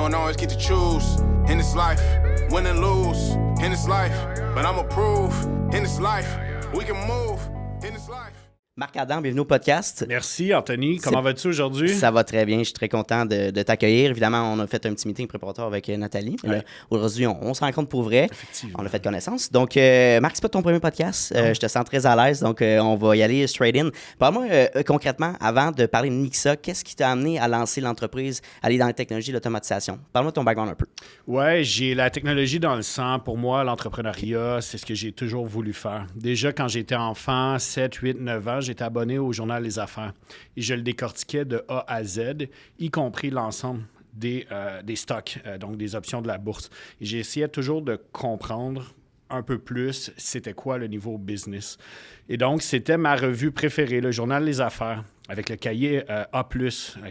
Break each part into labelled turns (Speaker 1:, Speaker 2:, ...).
Speaker 1: don't always get to choose in this life, win and lose in this life. But I'ma prove in this life, we can move in this life.
Speaker 2: Marc-Adam, bienvenue au podcast.
Speaker 3: Merci, Anthony. Comment vas-tu aujourd'hui?
Speaker 2: Ça va très bien. Je suis très content de t'accueillir. Évidemment, on a fait un petit meeting préparatoire avec Nathalie. Là, aujourd'hui, on se rencontre pour vrai.
Speaker 3: Effectivement.
Speaker 2: On a fait connaissance. Donc, Marc, c'est pas ton premier podcast. Je te sens très à l'aise. Donc, on va y aller straight in. Parle-moi concrètement, avant de parler de Nixa, qu'est-ce qui t'a amené à lancer l'entreprise, aller dans la technologie de l'automatisation? Parle-moi de ton background un peu.
Speaker 3: Ouais, j'ai la technologie dans le sang. Pour moi, l'entrepreneuriat, c'est ce que j'ai toujours voulu faire. Déjà, quand j'étais enfant, 7, 8, 9 ans, j'étais abonné au journal Les Affaires et je le décortiquais de A à Z, y compris l'ensemble des stocks, donc des options de la bourse. Et j'essayais toujours de comprendre un peu plus c'était quoi le niveau business. Et donc, c'était ma revue préférée, le journal Les Affaires, avec le cahier A+,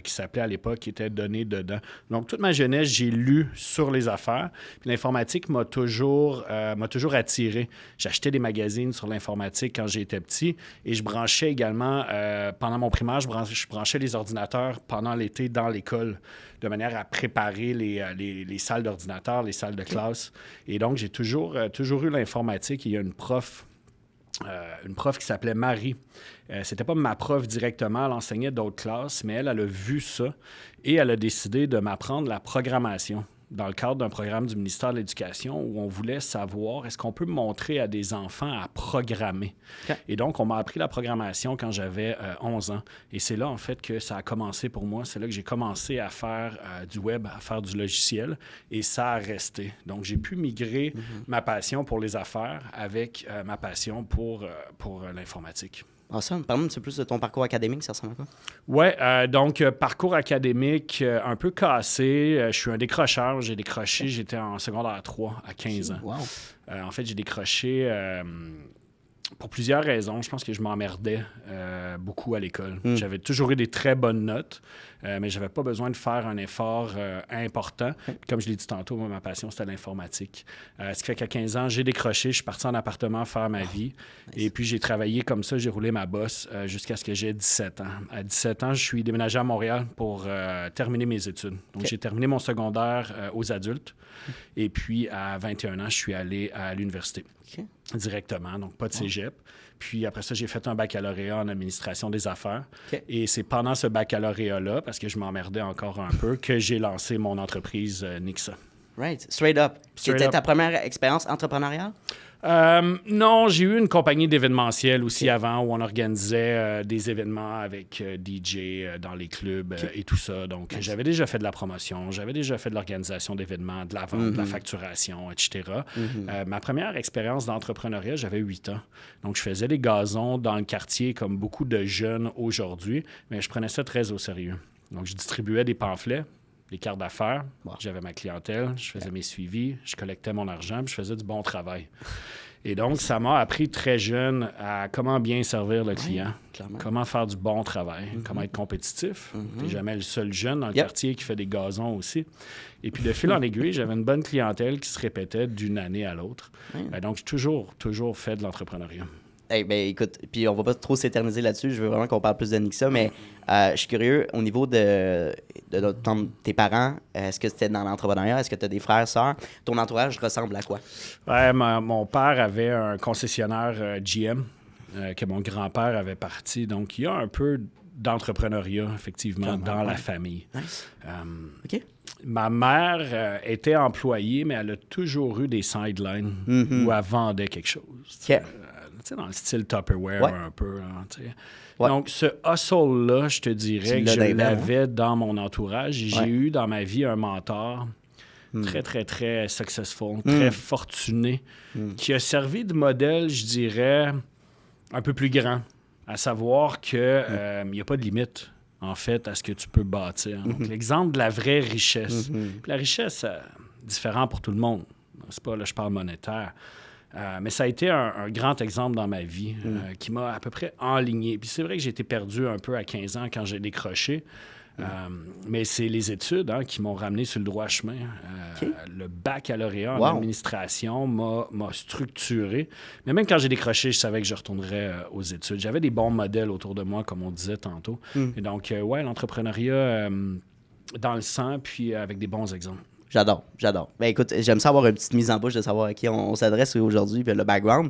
Speaker 3: qui s'appelait à l'époque, qui était donné dedans. Donc, toute ma jeunesse, j'ai lu sur les affaires. Puis l'informatique m'a toujours attiré. J'achetais des magazines sur l'informatique quand j'étais petit et je branchais également, pendant mon primaire, je branchais les ordinateurs pendant l'été dans l'école, de manière à préparer les salles d'ordinateurs, les salles de classe. Et donc, j'ai toujours eu l'informatique. Il y a une prof qui s'appelait Marie. C'était pas ma prof directement, elle enseignait d'autres classes, mais elle a vu ça et elle a décidé de m'apprendre la programmation dans le cadre d'un programme du ministère de l'Éducation où on voulait savoir est-ce qu'on peut montrer à des enfants à programmer. Okay. Et donc, on m'a appris la programmation quand j'avais 11 ans. Et c'est là, en fait, que ça a commencé pour moi. C'est là que j'ai commencé à faire du web, à faire du logiciel. Et ça a resté. Donc, j'ai pu migrer ma passion pour les affaires avec ma passion pour l'informatique.
Speaker 2: Awesome. Parle-moi un petit peu plus de ton parcours académique, ça ressemble à quoi?
Speaker 3: Oui, donc parcours académique un peu cassé. Je suis un décrocheur. J'ai décroché, j'étais en secondaire 3 à 15 ans.
Speaker 2: Wow.
Speaker 3: En fait, j'ai décroché pour plusieurs raisons. Je pense que je m'emmerdais beaucoup à l'école. J'avais toujours eu des très bonnes notes, mais je n'avais pas besoin de faire un effort important. Comme je l'ai dit tantôt, moi, ma passion, c'était l'informatique. Ce qui fait qu'à 15 ans, j'ai décroché. Je suis parti en appartement faire ma vie. Nice. Et puis, j'ai travaillé comme ça. J'ai roulé ma bosse jusqu'à ce que j'ai 17 ans. À 17 ans, je suis déménagé à Montréal pour terminer mes études. Donc, j'ai terminé mon secondaire aux adultes. Et puis, à 21 ans, je suis allé à l'université. Directement, donc pas de cégep. Puis après ça, j'ai fait un baccalauréat en administration des affaires. Et c'est pendant ce baccalauréat-là, parce que je m'emmerdais encore un peu, que j'ai lancé mon entreprise Nixa.
Speaker 2: Right, straight up. C'était ta première expérience entrepreneuriale?
Speaker 3: Non, j'ai eu une compagnie d'événementiel aussi avant où on organisait des événements avec DJ dans les clubs et tout ça. Donc, j'avais déjà fait de la promotion, j'avais déjà fait de l'organisation d'événements, de la vente, de la facturation, etc. Ma première expérience d'entrepreneuriat, j'avais 8 ans. Donc, je faisais des gazons dans le quartier comme beaucoup de jeunes aujourd'hui, mais je prenais ça très au sérieux. Donc, je distribuais des pamphlets, des cartes d'affaires. Wow. J'avais ma clientèle, je faisais mes suivis, je collectais mon argent, puis je faisais du bon travail. Et donc, ça m'a appris très jeune à comment bien servir le client, comment faire du bon travail, comment être compétitif. T'es jamais le seul jeune dans le quartier qui fait des gazons aussi. Et puis, de fil en aiguille, j'avais une bonne clientèle qui se répétait d'une année à l'autre. Donc, j'ai toujours fait de l'entrepreneuriat.
Speaker 2: Hey, ben écoute, puis on va pas trop s'éterniser là-dessus, je veux vraiment qu'on parle plus de Nixa, mais je suis curieux, au niveau de tes parents, est-ce que c'était dans l'entrepreneuriat? Est-ce que tu as des frères, sœurs? Ton entourage ressemble à quoi?
Speaker 3: Ouais, mon père avait un concessionnaire GM que mon grand-père avait parti, donc il y a un peu d'entrepreneuriat, effectivement, dans la famille.
Speaker 2: Nice.
Speaker 3: OK. Ma mère était employée, mais elle a toujours eu des sidelines où elle vendait quelque chose.
Speaker 2: OK.
Speaker 3: Dans le style Tupperware un peu. Là, donc, ce hustle-là, je te dirais que je l'avais dans mon entourage. Et j'ai eu dans ma vie un mentor très, très, très successful, très fortuné, qui a servi de modèle, je dirais, un peu plus grand, à savoir qu'il n'y a pas de limite, en fait, à ce que tu peux bâtir. Donc, l'exemple de la vraie richesse. Puis la richesse, différent pour tout le monde. C'est pas, là, je parle monétaire. Mais ça a été un grand exemple dans ma vie qui m'a à peu près enligné. Puis c'est vrai que j'ai été perdu un peu à 15 ans quand j'ai décroché. Mais c'est les études qui m'ont ramené sur le droit chemin. Le baccalauréat en administration m'a structuré. Mais même quand j'ai décroché, je savais que je retournerais aux études. J'avais des bons modèles autour de moi, comme on disait tantôt. Et donc, l'entrepreneuriat dans le sang, puis avec des bons exemples.
Speaker 2: J'adore. Ben écoute, j'aime ça avoir une petite mise en bouche de savoir à qui on s'adresse aujourd'hui, puis le background.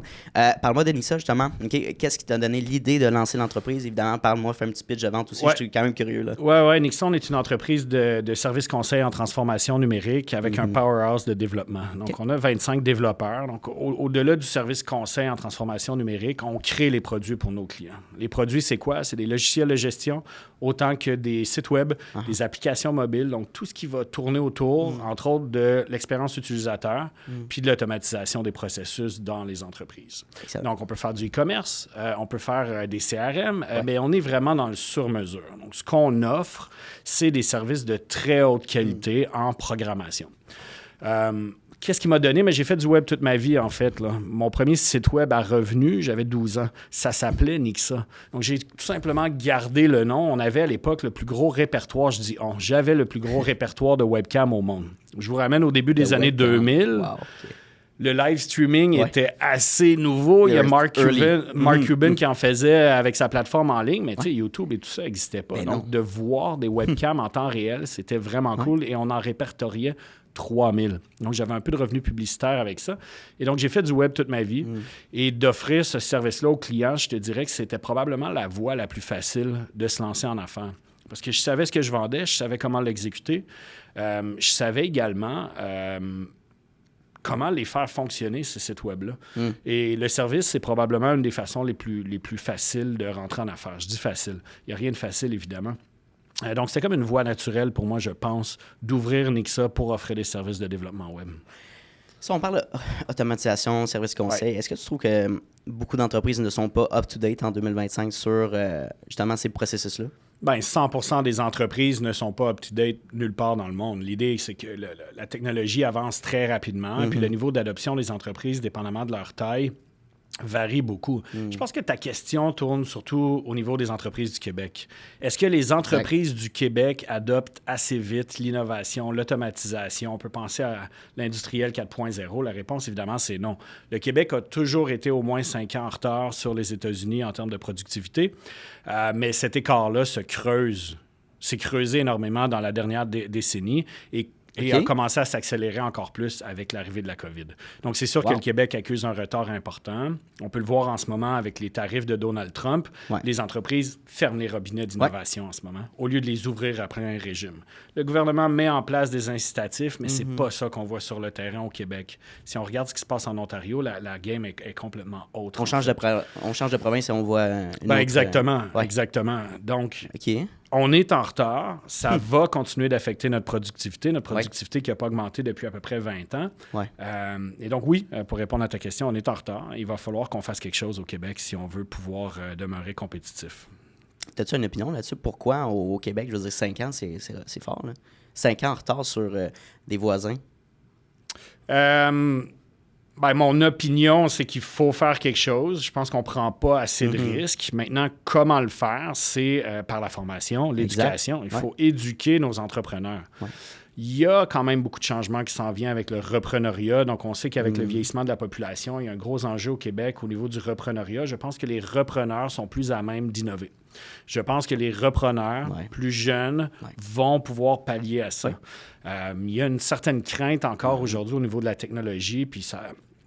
Speaker 2: Parle-moi de Nixa, justement. Okay. Qu'est-ce qui t'a donné l'idée de lancer l'entreprise? Évidemment, parle-moi, fais un petit pitch de vente aussi.
Speaker 3: Ouais.
Speaker 2: Je suis quand même curieux, là.
Speaker 3: Ouais. Nixa, on est une entreprise de services conseils en transformation numérique avec un powerhouse de développement. Donc, on a 25 développeurs. Donc, au-delà du service conseil en transformation numérique, on crée les produits pour nos clients. Les produits, c'est quoi? C'est des logiciels de gestion, autant que des sites web, des applications mobiles. Donc, tout ce qui va tourner autour, entre autres, de l'expérience utilisateur, puis de l'automatisation des processus dans les entreprises.
Speaker 2: Excellent.
Speaker 3: Donc, on peut faire du e-commerce, on peut faire des CRM, mais on est vraiment dans le sur-mesure. Donc, ce qu'on offre, c'est des services de très haute qualité en programmation. Qu'est-ce qui m'a donné? Mais j'ai fait du web toute ma vie, en fait. Là. Mon premier site web à revenus, j'avais 12 ans. Ça s'appelait Nixa. Donc, j'ai tout simplement gardé le nom. On avait à l'époque le plus gros répertoire, j'avais le plus gros répertoire de webcam au monde. Je vous ramène au début des années 2000.
Speaker 2: Wow, okay.
Speaker 3: Le live streaming était assez nouveau. Il y a Mark Cuban qui en faisait avec sa plateforme en ligne, mais tu sais, YouTube et tout ça n'existait pas. Donc, de voir des webcams en temps réel, c'était vraiment cool et on en répertoriait 3000. Donc, j'avais un peu de revenus publicitaires avec ça. Et donc, j'ai fait du web toute ma vie. Et d'offrir ce service-là aux clients, je te dirais que c'était probablement la voie la plus facile de se lancer en affaires. Parce que je savais ce que je vendais, je savais comment l'exécuter. Je savais également comment les faire fonctionner, ces sites web-là. Et le service, c'est probablement une des façons les plus faciles de rentrer en affaires. Je dis facile. Il n'y a rien de facile, évidemment. Donc, c'est comme une voie naturelle pour moi, je pense, d'ouvrir Nixa pour offrir des services de développement web.
Speaker 2: Si on parle d'automatisation, service conseil, est-ce que tu trouves que beaucoup d'entreprises ne sont pas up-to-date en 2025 sur justement ces processus-là?
Speaker 3: Bien, 100% des entreprises ne sont pas up-to-date nulle part dans le monde. L'idée, c'est que la technologie avance très rapidement, puis le niveau d'adoption des entreprises, dépendamment de leur taille, varie beaucoup. Je pense que ta question tourne surtout au niveau des entreprises du Québec. Est-ce que les entreprises du Québec adoptent assez vite l'innovation, l'automatisation? On peut penser à l'industriel 4.0. La réponse, évidemment, c'est non. Le Québec a toujours été au moins 5 ans en retard sur les États-Unis en termes de productivité, mais cet écart-là se creuse. S'est creusé énormément dans la dernière décennie et a commencé à s'accélérer encore plus avec l'arrivée de la COVID. Donc, c'est sûr que le Québec accuse un retard important. On peut le voir en ce moment avec les tarifs de Donald Trump. Les entreprises ferment les robinets d'innovation en ce moment, au lieu de les ouvrir après un régime. Le gouvernement met en place des incitatifs, mais c'est pas ça qu'on voit sur le terrain au Québec. Si on regarde ce qui se passe en Ontario, la game est complètement autre.
Speaker 2: On change de province et on voit une autre,
Speaker 3: exactement. Donc, on est en retard. Ça va continuer d'affecter notre productivité qui n'a pas augmenté depuis à peu près 20 ans. Et donc, oui, pour répondre à ta question, on est en retard. Il va falloir qu'on fasse quelque chose au Québec si on veut pouvoir demeurer compétitif.
Speaker 2: As-tu une opinion là-dessus? Pourquoi au Québec, je veux dire, 5 ans, c'est fort, là? 5 ans en retard sur des voisins?
Speaker 3: Mon opinion, c'est qu'il faut faire quelque chose. Je pense qu'on ne prend pas assez de risques. Maintenant, comment le faire? C'est par la formation, l'éducation. Il faut éduquer nos entrepreneurs. Il y a quand même beaucoup de changements qui s'en viennent avec le repreneuriat. Donc, on sait qu'avec le vieillissement de la population, il y a un gros enjeu au Québec au niveau du repreneuriat. Je pense que les repreneurs sont plus à même d'innover. Je pense que les repreneurs plus jeunes vont pouvoir pallier à ça. Il y a une certaine crainte encore aujourd'hui au niveau de la technologie, puis ça...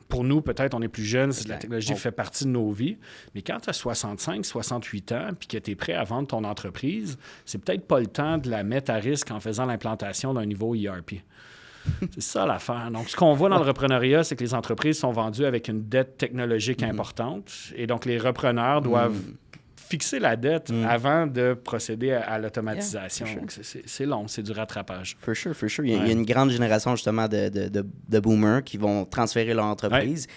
Speaker 3: Pour nous, peut-être, on est plus jeunes, la technologie fait partie de nos vies. Mais quand tu as 65, 68 ans, puis que tu es prêt à vendre ton entreprise, c'est peut-être pas le temps de la mettre à risque en faisant l'implantation d'un niveau ERP. C'est ça l'affaire. Donc, ce qu'on voit dans le repreneuriat, c'est que les entreprises sont vendues avec une dette technologique importante. Et donc, les repreneurs doivent fixer la dette avant de procéder à l'automatisation. Donc, c'est long, c'est du rattrapage.
Speaker 2: For sure. Il y a une grande génération, justement, de boomers qui vont transférer leur entreprise.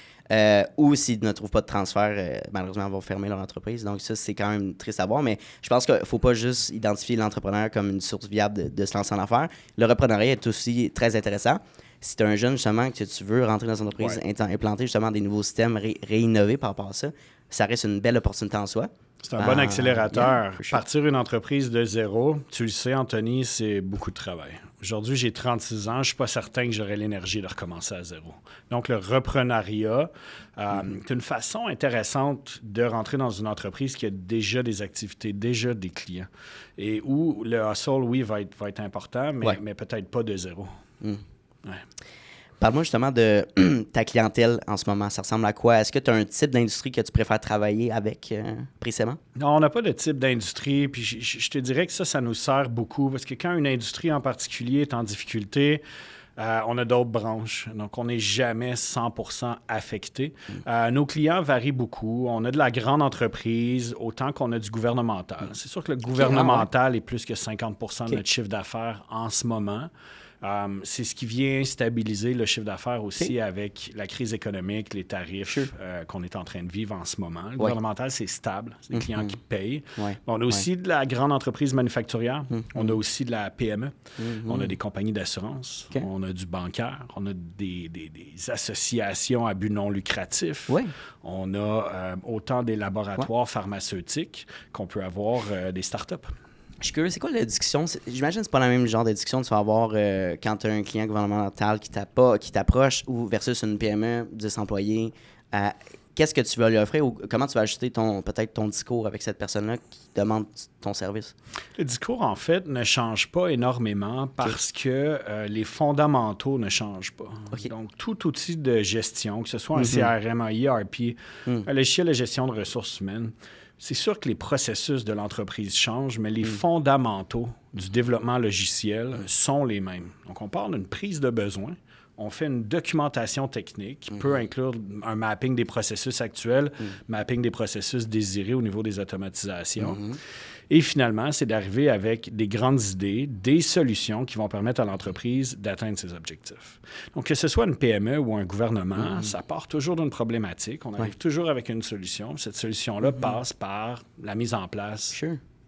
Speaker 2: Ou s'ils ne trouvent pas de transfert, malheureusement, ils vont fermer leur entreprise. Donc, ça, c'est quand même triste à voir. Mais je pense qu'il ne faut pas juste identifier l'entrepreneur comme une source viable de se lancer en affaires. Le reprenariat est aussi très intéressant. si tu es un jeune, justement, que tu veux rentrer dans une entreprise, implanter justement des nouveaux systèmes, réinnover par rapport à ça, ça reste une belle opportunité en soi.
Speaker 3: C'est un bon accélérateur.
Speaker 2: Yeah,
Speaker 3: Partir une entreprise de zéro, tu le sais, Anthony, c'est beaucoup de travail. Aujourd'hui, j'ai 36 ans. Je ne suis pas certain que j'aurai l'énergie de recommencer à zéro. Donc, le reprenariat, c'est une façon intéressante de rentrer dans une entreprise qui a déjà des activités, déjà des clients. Et où le hustle, oui, va être important, mais peut-être pas de zéro. Ouais.
Speaker 2: Parle-moi justement de ta clientèle en ce moment. Ça ressemble à quoi? Est-ce que tu as un type d'industrie que tu préfères travailler avec précisément?
Speaker 3: Non, on n'a pas de type d'industrie. Puis je te dirais que ça nous sert beaucoup parce que quand une industrie en particulier est en difficulté, on a d'autres branches. Donc, on n'est jamais 100% affecté. Nos clients varient beaucoup. On a de la grande entreprise autant qu'on a du gouvernemental. C'est sûr que le gouvernemental est plus que 50% de notre chiffre d'affaires en ce moment. C'est ce qui vient stabiliser le chiffre d'affaires aussi avec la crise économique, les tarifs qu'on est en train de vivre en ce moment. Le gouvernemental, c'est stable. C'est des clients qui payent. On a aussi de la grande entreprise manufacturière. On a aussi de la PME. On a des compagnies d'assurance. On a du bancaire. On a des associations à but non lucratif. On a autant des laboratoires pharmaceutiques qu'on peut avoir des startups.
Speaker 2: Je suis curieux, c'est quoi la discussion? J'imagine que c'est pas le même genre de discussion que tu vas avoir quand tu as un client gouvernemental qui t'approche ou versus une PME, 10 employés. Qu'est-ce que tu vas lui offrir ou comment tu vas ajuster peut-être ton discours avec cette personne-là qui demande ton service?
Speaker 3: Le discours, en fait, ne change pas énormément parce que les fondamentaux ne changent pas. Donc, tout outil de gestion, que ce soit un CRM, un ERP, un logiciel de gestion de ressources humaines, c'est sûr que les processus de l'entreprise changent, mais les fondamentaux du développement logiciel sont les mêmes. Donc, on parle d'une prise de besoin. On fait une documentation technique qui peut inclure un mapping des processus actuels, mapping des processus désirés au niveau des automatisations. Et finalement, c'est d'arriver avec des grandes idées, des solutions qui vont permettre à l'entreprise d'atteindre ses objectifs. Donc, que ce soit une PME ou un gouvernement, ça part toujours d'une problématique. On arrive toujours avec une solution. Cette solution-là passe par la mise en place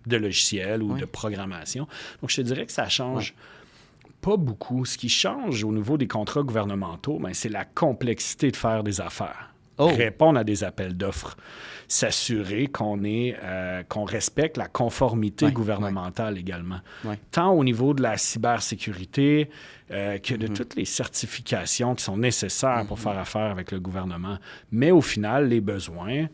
Speaker 3: de logiciels ou de programmation. Donc, je te dirais que ça change pas beaucoup. Ce qui change au niveau des contrats gouvernementaux, c'est la complexité de faire des affaires. Répondre à des appels d'offres, s'assurer qu'on respecte la conformité gouvernementale également, tant au niveau de la cybersécurité que de toutes les certifications qui sont nécessaires pour faire affaire avec le gouvernement. Mais au final, les besoins,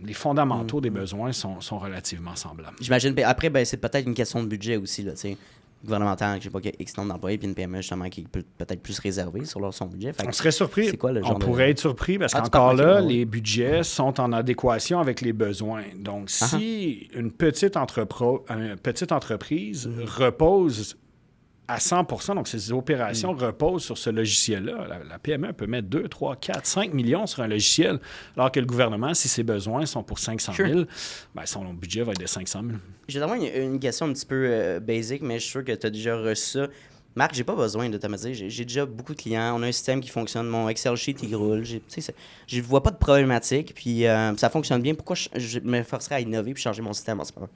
Speaker 3: les fondamentaux des besoins sont relativement semblables.
Speaker 2: J'imagine. Après, c'est peut-être une question de budget aussi, là, tu sais. Gouvernemental, je sais pas, X nombre d'employés, puis une PME, justement, qui est peut-être plus réservée sur son budget.
Speaker 3: On serait surpris.
Speaker 2: C'est quoi le genre
Speaker 3: on pourrait être surpris parce qu'encore là, les budgets sont en adéquation avec les besoins. Donc, si une petite entreprise repose à 100%, donc ces opérations reposent sur ce logiciel-là. La PME peut mettre 2, 3, 4, 5 millions sur un logiciel, alors que le gouvernement, si ses besoins sont pour 500 000, son budget va être de 500 000.
Speaker 2: J'ai vraiment une question un petit peu basique, mais je suis sûr que tu as déjà reçu ça. Marc, j'ai pas besoin d'automatiser. J'ai déjà beaucoup de clients. On a un système qui fonctionne. Mon Excel sheet, il roule. Je vois pas de problématique. Puis ça fonctionne bien. Pourquoi je me forcerais à innover puis changer mon système en ce moment?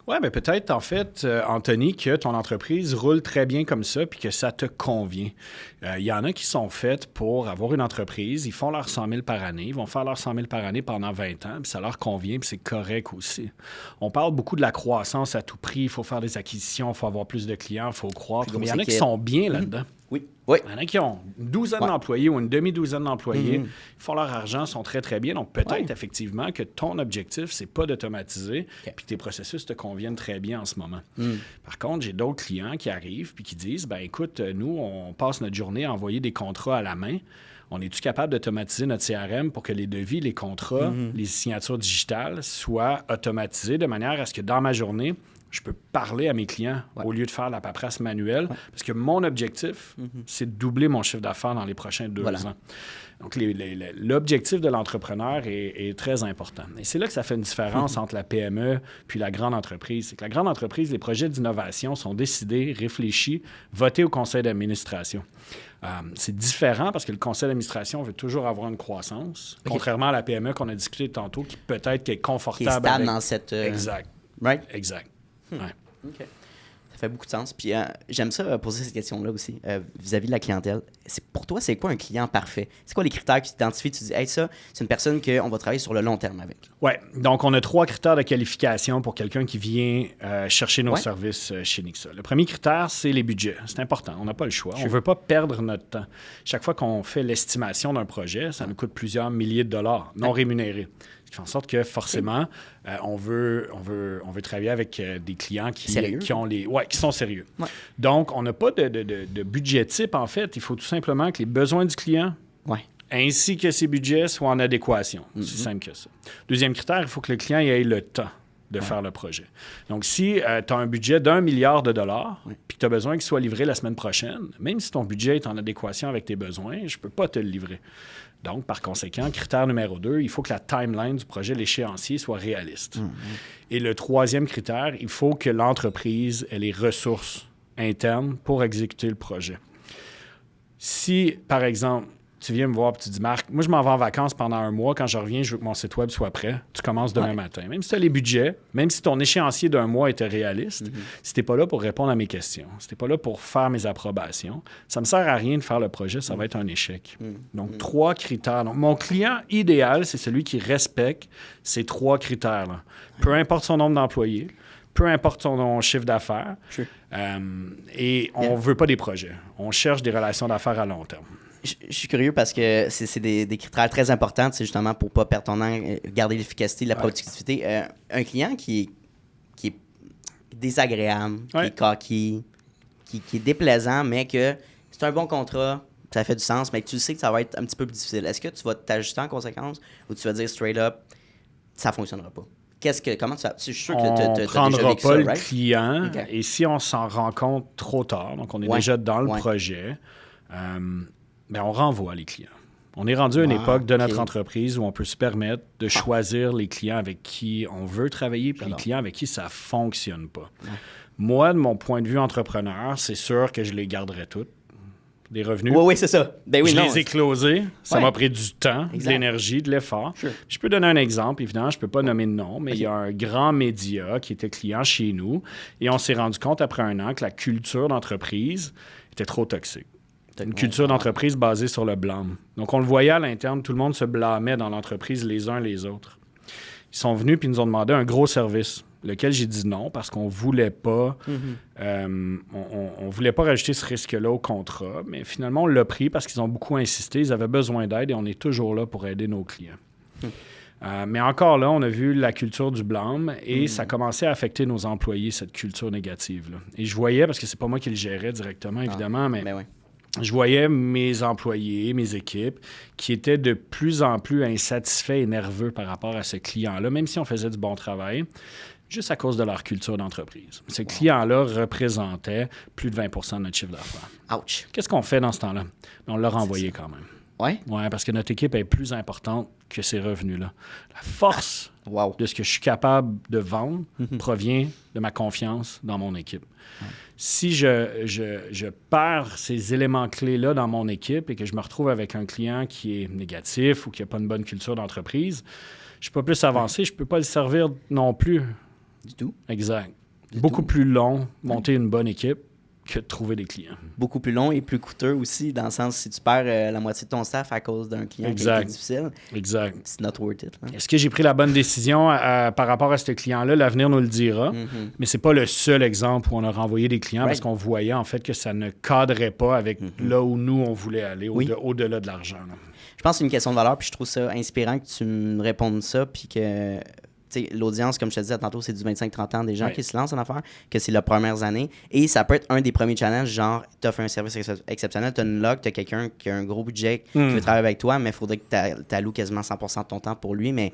Speaker 3: Oui, mais peut-être, en fait, Anthony, que ton entreprise roule très bien comme ça puis que ça te convient. Il y en a qui sont faites pour avoir une entreprise. Ils font leurs 100 000 par année. Ils vont faire leurs 100 000 par année pendant 20 ans, puis ça leur convient, puis c'est correct aussi. On parle beaucoup de la croissance à tout prix. Il faut faire des acquisitions, il faut avoir plus de clients, il faut croître. Mais il y en a qui sont bien là-dedans.
Speaker 2: Oui.
Speaker 3: Il y en a qui ont une douzaine d'employés ou une demi-douzaine d'employés. Ils font leur argent, sont très, très bien. Donc, peut-être effectivement que ton objectif, c'est pas d'automatiser puis que tes processus te conviennent très bien en ce moment. Par contre, j'ai d'autres clients qui arrivent puis qui disent, écoute, nous, on passe notre journée à envoyer des contrats à la main. On est-tu capable d'automatiser notre CRM pour que les devis, les contrats, les signatures digitales soient automatisées de manière à ce que dans ma journée, je peux parler à mes clients au lieu de faire la paperasse manuelle parce que mon objectif, c'est de doubler mon chiffre d'affaires dans les prochains 2 ans. Donc, l'objectif de l'entrepreneur est très important. Et c'est là que ça fait une différence entre la PME puis la grande entreprise. C'est que la grande entreprise, les projets d'innovation sont décidés, réfléchis, votés au conseil d'administration. C'est différent parce que le conseil d'administration veut toujours avoir une croissance, contrairement à la PME qu'on a discuté tantôt, qui peut-être est confortable.
Speaker 2: Qui est stable dans cette...
Speaker 3: Exact.
Speaker 2: Right?
Speaker 3: Exact.
Speaker 2: OK. fait beaucoup de sens. Puis j'aime ça poser cette question-là aussi vis-à-vis de la clientèle. Pour toi, c'est quoi un client parfait? C'est quoi les critères que tu identifies? Tu dis, hey, ça, c'est une personne qu'on va travailler sur le long terme avec.
Speaker 3: Oui. Donc, on a 3 critères de qualification pour quelqu'un qui vient chercher nos services chez Nixa. Le premier critère, c'est les budgets. C'est important. On n'a pas le choix. On ne veut pas perdre notre temps. Chaque fois qu'on fait l'estimation d'un projet, ça nous coûte plusieurs milliers de dollars non rémunérés. Ce qui fait en sorte que, forcément, on veut travailler avec des clients qui sont sérieux. Ouais. Donc, on n'a pas de budget type, en fait. Il faut tout simplement que les besoins du client ainsi que ses budgets soient en adéquation. C'est simple que ça. Deuxième critère, il faut que le client ait le temps de faire le projet. Donc, si tu as un budget d'1 milliard de dollars puis que tu as besoin qu'il soit livré la semaine prochaine, même si ton budget est en adéquation avec tes besoins, je ne peux pas te le livrer. Donc, par conséquent, critère numéro 2, il faut que la timeline du projet, l'échéancier, soit réaliste. Et le troisième critère, il faut que l'entreprise ait les ressources internes pour exécuter le projet. Si, par exemple, tu viens me voir et tu dis, Marc, moi, je m'en vais en vacances pendant 1 mois. Quand je reviens, je veux que mon site web soit prêt. Tu commences demain matin. Même si tu as les budgets, même si ton échéancier d'1 mois était réaliste, si tu n'es pas là pour répondre à mes questions, si tu n'es pas là pour faire mes approbations, ça ne me sert à rien de faire le projet. Ça va être un échec. Donc, 3 critères. Donc, mon client idéal, c'est celui qui respecte ces 3 critères-là. Peu importe son nombre d'employés, peu importe son chiffre d'affaires. Et on ne veut pas des projets. On cherche des relations d'affaires à long terme.
Speaker 2: Je suis curieux parce que c'est des critères très importants, justement, pour ne pas perdre ton temps, garder l'efficacité, la productivité. Un client qui est désagréable, qui est cocky, qui est déplaisant, mais que c'est un bon contrat, ça fait du sens, mais que tu sais que ça va être un petit peu plus difficile. Est-ce que tu vas t'ajuster en conséquence ou tu vas dire straight up, ça ne fonctionnera pas? Comment tu vas... Je suis sûr que tu as déjà
Speaker 3: prendra
Speaker 2: vécu
Speaker 3: pas
Speaker 2: ça,
Speaker 3: le
Speaker 2: right?
Speaker 3: client,
Speaker 2: Okay.
Speaker 3: Et si on s'en rend compte trop tard, donc on est déjà dans le projet, on renvoie les clients. On est rendu à une époque de notre entreprise où on peut se permettre de choisir les clients avec qui on veut travailler puis les clients avec qui ça ne fonctionne pas. Moi, de mon point de vue entrepreneur, c'est sûr que je les garderai toutes. Des revenus.
Speaker 2: Oui, c'est ça.
Speaker 3: Je les ai closés. Ça m'a pris du temps, de l'énergie, de l'effort. Je peux donner un exemple. Évidemment, je ne peux pas nommer de nom, mais il y a un grand média qui était client chez nous et on s'est rendu compte après 1 an que la culture d'entreprise était trop toxique. Une culture d'entreprise basée sur le blâme. Donc, on le voyait à l'interne, tout le monde se blâmait dans l'entreprise les uns les autres. Ils sont venus puis nous ont demandé un gros service, lequel j'ai dit non parce qu'on voulait pas, on voulait pas rajouter ce risque-là au contrat. Mais finalement, on l'a pris parce qu'ils ont beaucoup insisté. Ils avaient besoin d'aide et on est toujours là pour aider nos clients. Mais encore là, on a vu la culture du blâme et ça commençait à affecter nos employés, cette culture négative-là. Et je voyais, parce que c'est pas moi qui le gérais directement, évidemment, mais je voyais mes employés, mes équipes, qui étaient de plus en plus insatisfaits et nerveux par rapport à ce client-là, même si on faisait du bon travail, juste à cause de leur culture d'entreprise. Ce client-là représentait plus de 20 % de notre chiffre d'affaires.
Speaker 2: Ouch!
Speaker 3: Qu'est-ce qu'on fait dans ce temps-là? On l'a renvoyé quand même. Oui, parce que notre équipe est plus importante que ces revenus-là. La force de ce que je suis capable de vendre provient de ma confiance dans mon équipe. Si je perds ces éléments clés-là dans mon équipe et que je me retrouve avec un client qui est négatif ou qui n'a pas une bonne culture d'entreprise, je ne peux pas plus avancer, je ne peux pas le servir non plus.
Speaker 2: Du tout.
Speaker 3: Exact. Beaucoup plus long, monter une bonne équipe que de trouver des clients.
Speaker 2: Beaucoup plus long et plus coûteux aussi, dans le sens si tu perds la moitié de ton staff à cause d'un client qui est difficile.
Speaker 3: Exact.
Speaker 2: It's not worth it.
Speaker 3: Est-ce que j'ai pris la bonne décision par rapport à ce client-là? L'avenir nous le dira. Mais c'est pas le seul exemple où on a renvoyé des clients parce qu'on voyait en fait que ça ne cadrait pas avec là où nous, on voulait aller, au-delà de l'argent. Là.
Speaker 2: Je pense que c'est une question de valeur, puis je trouve ça inspirant que tu me répondes ça, puis que... l'audience, comme je te disais tantôt, c'est du 25-30 ans des gens qui se lancent en affaires, que c'est leurs premières années. Et ça peut être un des premiers challenges, genre, tu offres un service exceptionnel, tu as une loc, tu as quelqu'un qui a un gros budget, qui veut travailler avec toi, mais il faudrait que tu alloues quasiment 100% de ton temps pour lui. Mais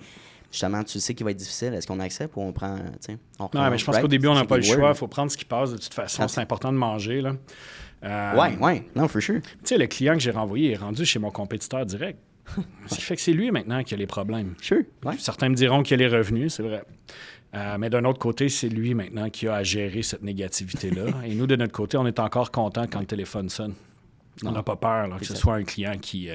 Speaker 2: justement, tu sais qu'il va être difficile. Est-ce qu'on accepte ou on prend...
Speaker 3: Non, mais je pense qu'au début, on n'a pas le choix. Il faut prendre ce qui passe de toute façon. C'est important de manger. Là.
Speaker 2: Non, for sure.
Speaker 3: Tu sais, le client que j'ai renvoyé est rendu chez mon compétiteur direct. Ce qui fait que c'est lui maintenant qui a les problèmes.
Speaker 2: Sure.
Speaker 3: Certains me diront qu'il a les revenus, c'est vrai. Mais d'un autre côté, c'est lui maintenant qui a à gérer cette négativité-là. Et nous, de notre côté, on est encore content quand le téléphone sonne. On n'a pas peur que ce soit un client qui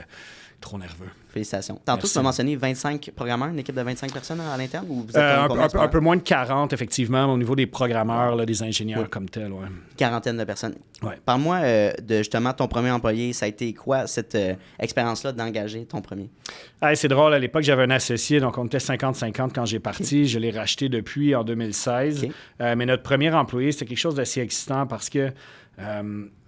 Speaker 3: trop nerveux.
Speaker 2: Félicitations. Tantôt,
Speaker 3: Merci.
Speaker 2: tu m'as mentionné 25 programmeurs, une équipe de 25 personnes à l'interne? Ou vous êtes
Speaker 3: Un peu moins de 40, effectivement, au niveau des programmeurs, là, des ingénieurs comme tels. Ouais.
Speaker 2: Quarantaine de personnes.
Speaker 3: Ouais.
Speaker 2: Parle-moi de justement ton premier employé. Ça a été quoi cette expérience-là d'engager ton premier?
Speaker 3: C'est drôle, à l'époque, j'avais un associé, donc on était 50-50 quand j'ai parti. Je l'ai racheté depuis en 2016. Mais notre premier employé, c'était quelque chose d'assez excitant parce que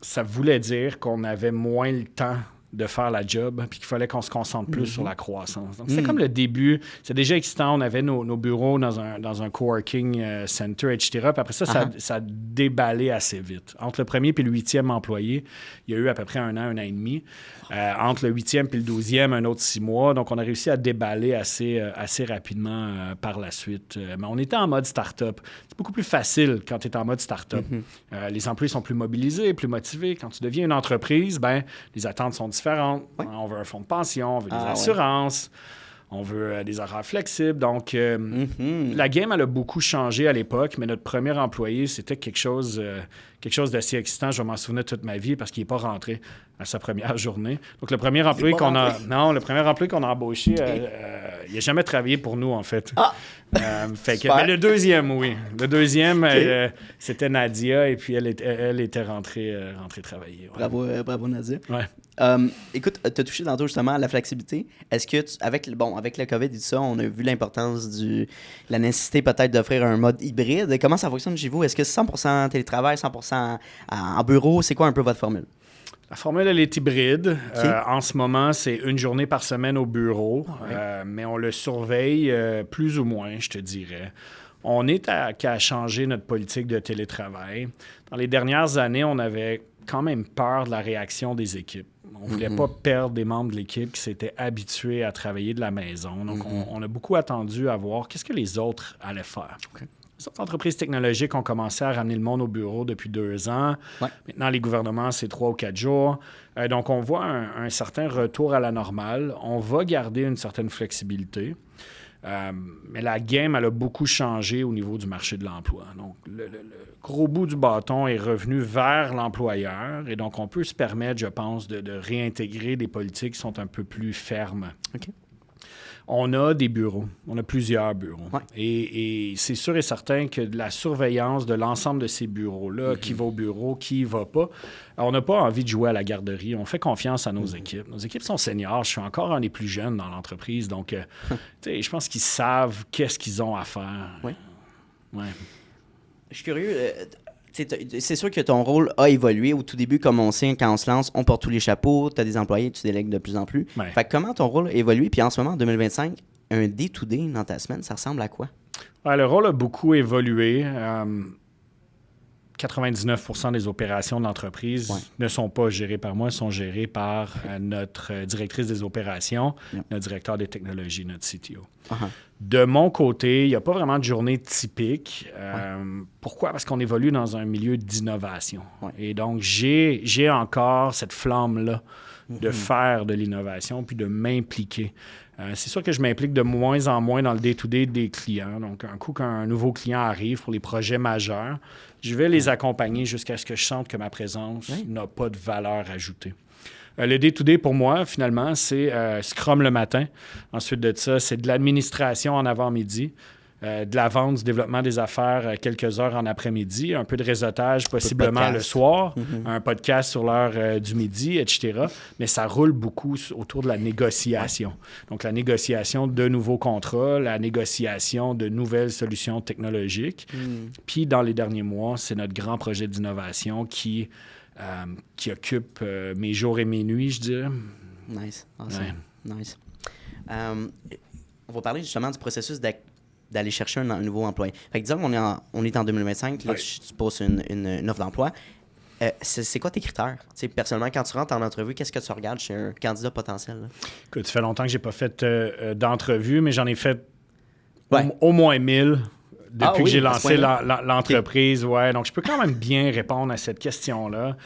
Speaker 3: ça voulait dire qu'on avait moins le temps de faire la job, puis qu'il fallait qu'on se concentre plus sur la croissance. Donc, c'était comme le début. C'est déjà excitant. On avait nos bureaux dans un coworking center, etc. Puis après ça, ça a déballé assez vite. Entre le premier et le 8e employé, il y a eu à peu près un an et demi. Entre le 8e et le 12e, un autre 6 mois. Donc, on a réussi à déballer assez rapidement par la suite. Mais on était en mode start-up. C'est beaucoup plus facile quand tu es en mode start-up. Les employés sont plus mobilisés, plus motivés. Quand tu deviens une entreprise, les attentes sont différentes. On veut un fonds de pension, on veut des assurances, on veut des horaires flexibles. Donc, la game, elle a beaucoup changé à l'époque, mais notre premier employé, c'était quelque chose d'assez excitant. Je vais m'en souvenir toute ma vie parce qu'il n'est pas rentré à sa première journée. Donc, le premier employé qu'on a embauché, il n'a jamais travaillé pour nous, en fait. Mais le deuxième, oui. Le deuxième, c'était Nadia, et puis elle était rentrée travailler. Ouais.
Speaker 2: Bravo Nadia.
Speaker 3: Ouais.
Speaker 2: Écoute, tu as touché tantôt justement à la flexibilité. Est-ce que, avec le COVID et tout ça, on a vu l'importance la nécessité peut-être d'offrir un mode hybride. Comment ça fonctionne chez vous? Est-ce que c'est 100% télétravail, 100% en bureau? C'est quoi un peu votre formule?
Speaker 3: La formule, elle est hybride. En ce moment, c'est 1 journée par semaine au bureau, mais on le surveille plus ou moins, je te dirais. On est qu'à changer notre politique de télétravail. Dans les dernières années, on avait quand même peur de la réaction des équipes. On ne voulait pas perdre des membres de l'équipe qui s'étaient habitués à travailler de la maison. Donc, on a beaucoup attendu à voir qu'est-ce que les autres allaient faire. Les autres entreprises technologiques ont commencé à ramener le monde au bureau depuis 2 ans. Maintenant, les gouvernements, c'est 3 ou 4 jours. Donc, on voit un certain retour à la normale. On va garder une certaine flexibilité. Mais la game, elle a beaucoup changé au niveau du marché de l'emploi. Donc, le gros bout du bâton est revenu vers l'employeur. Et donc, on peut se permettre, je pense, de réintégrer des politiques qui sont un peu plus fermes.
Speaker 2: OK.
Speaker 3: On a des bureaux. On a plusieurs bureaux. Et c'est sûr et certain que la surveillance de l'ensemble de ces bureaux-là, qui va au bureau, qui ne va pas, on n'a pas envie de jouer à la garderie. On fait confiance à nos équipes. Nos équipes sont seniors. Je suis encore un des plus jeunes dans l'entreprise. Donc, je pense qu'ils savent qu'est-ce qu'ils ont à faire.
Speaker 2: Oui.
Speaker 3: Ouais.
Speaker 2: Je suis curieux. C'est sûr que ton rôle a évolué. Au tout début, comme on sait, quand on se lance, on porte tous les chapeaux, tu as des employés, tu délègues de plus en plus. Fait que comment ton rôle a évolué? Puis en ce moment, en 2025, un day-to-day dans ta semaine, ça ressemble à quoi? Le
Speaker 3: rôle a beaucoup évolué. 99% des opérations de l'entreprise ne sont pas gérées par moi, sont gérées par notre directrice des opérations, notre directeur des technologies, notre CTO. De mon côté, il n'y a pas vraiment de journée typique. Pourquoi? Parce qu'on évolue dans un milieu d'innovation. Et donc, j'ai encore cette flamme-là de faire de l'innovation puis de m'impliquer. C'est sûr que je m'implique de moins en moins dans le day-to-day des clients. Donc, un coup qu'un nouveau client arrive pour les projets majeurs, je vais les accompagner jusqu'à ce que je sente que ma présence n'a pas de valeur ajoutée. Le day-to-day, pour moi, finalement, c'est Scrum le matin. Ensuite de ça, c'est de l'administration en avant-midi, de la vente, du développement des affaires quelques heures en après-midi, un peu de réseautage possiblement le soir, un podcast sur l'heure du midi, etc. Mais ça roule beaucoup autour de la négociation. Donc, la négociation de nouveaux contrats, la négociation de nouvelles solutions technologiques. Puis, dans les derniers mois, c'est notre grand projet d'innovation qui occupe mes jours et mes nuits, je dirais.
Speaker 2: Nice. Awesome. Nice. On va parler justement du processus d'aller chercher un nouveau employé. Fait que disons qu'on est en 2025, là, tu poses une offre d'emploi. C'est quoi tes critères? T'sais, personnellement, quand tu rentres en entrevue, qu'est-ce que tu regardes chez un candidat potentiel? Là?
Speaker 3: Écoute, ça fait longtemps que je n'ai pas fait d'entrevue, mais j'en ai fait au moins 1000 depuis que j'ai lancé l'entreprise. Okay. Donc, je peux quand même bien répondre à cette question-là.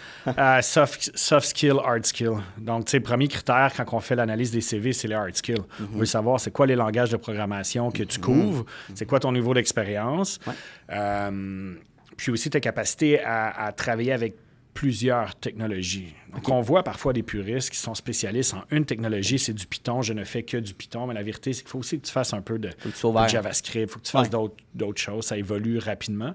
Speaker 3: Soft skill, hard skill. Donc, tu sais, premier critère quand on fait l'analyse des CV, c'est les hard skills. On veut savoir c'est quoi les langages de programmation que tu couvres, c'est quoi ton niveau d'expérience. Puis aussi ta capacité à travailler avec plusieurs technologies. Donc, on voit parfois des puristes qui sont spécialistes en une technologie, c'est du Python, je ne fais que du Python, mais la vérité, c'est qu'il faut aussi que tu fasses un peu de JavaScript, il faut que tu fasses d'autres choses, ça évolue rapidement.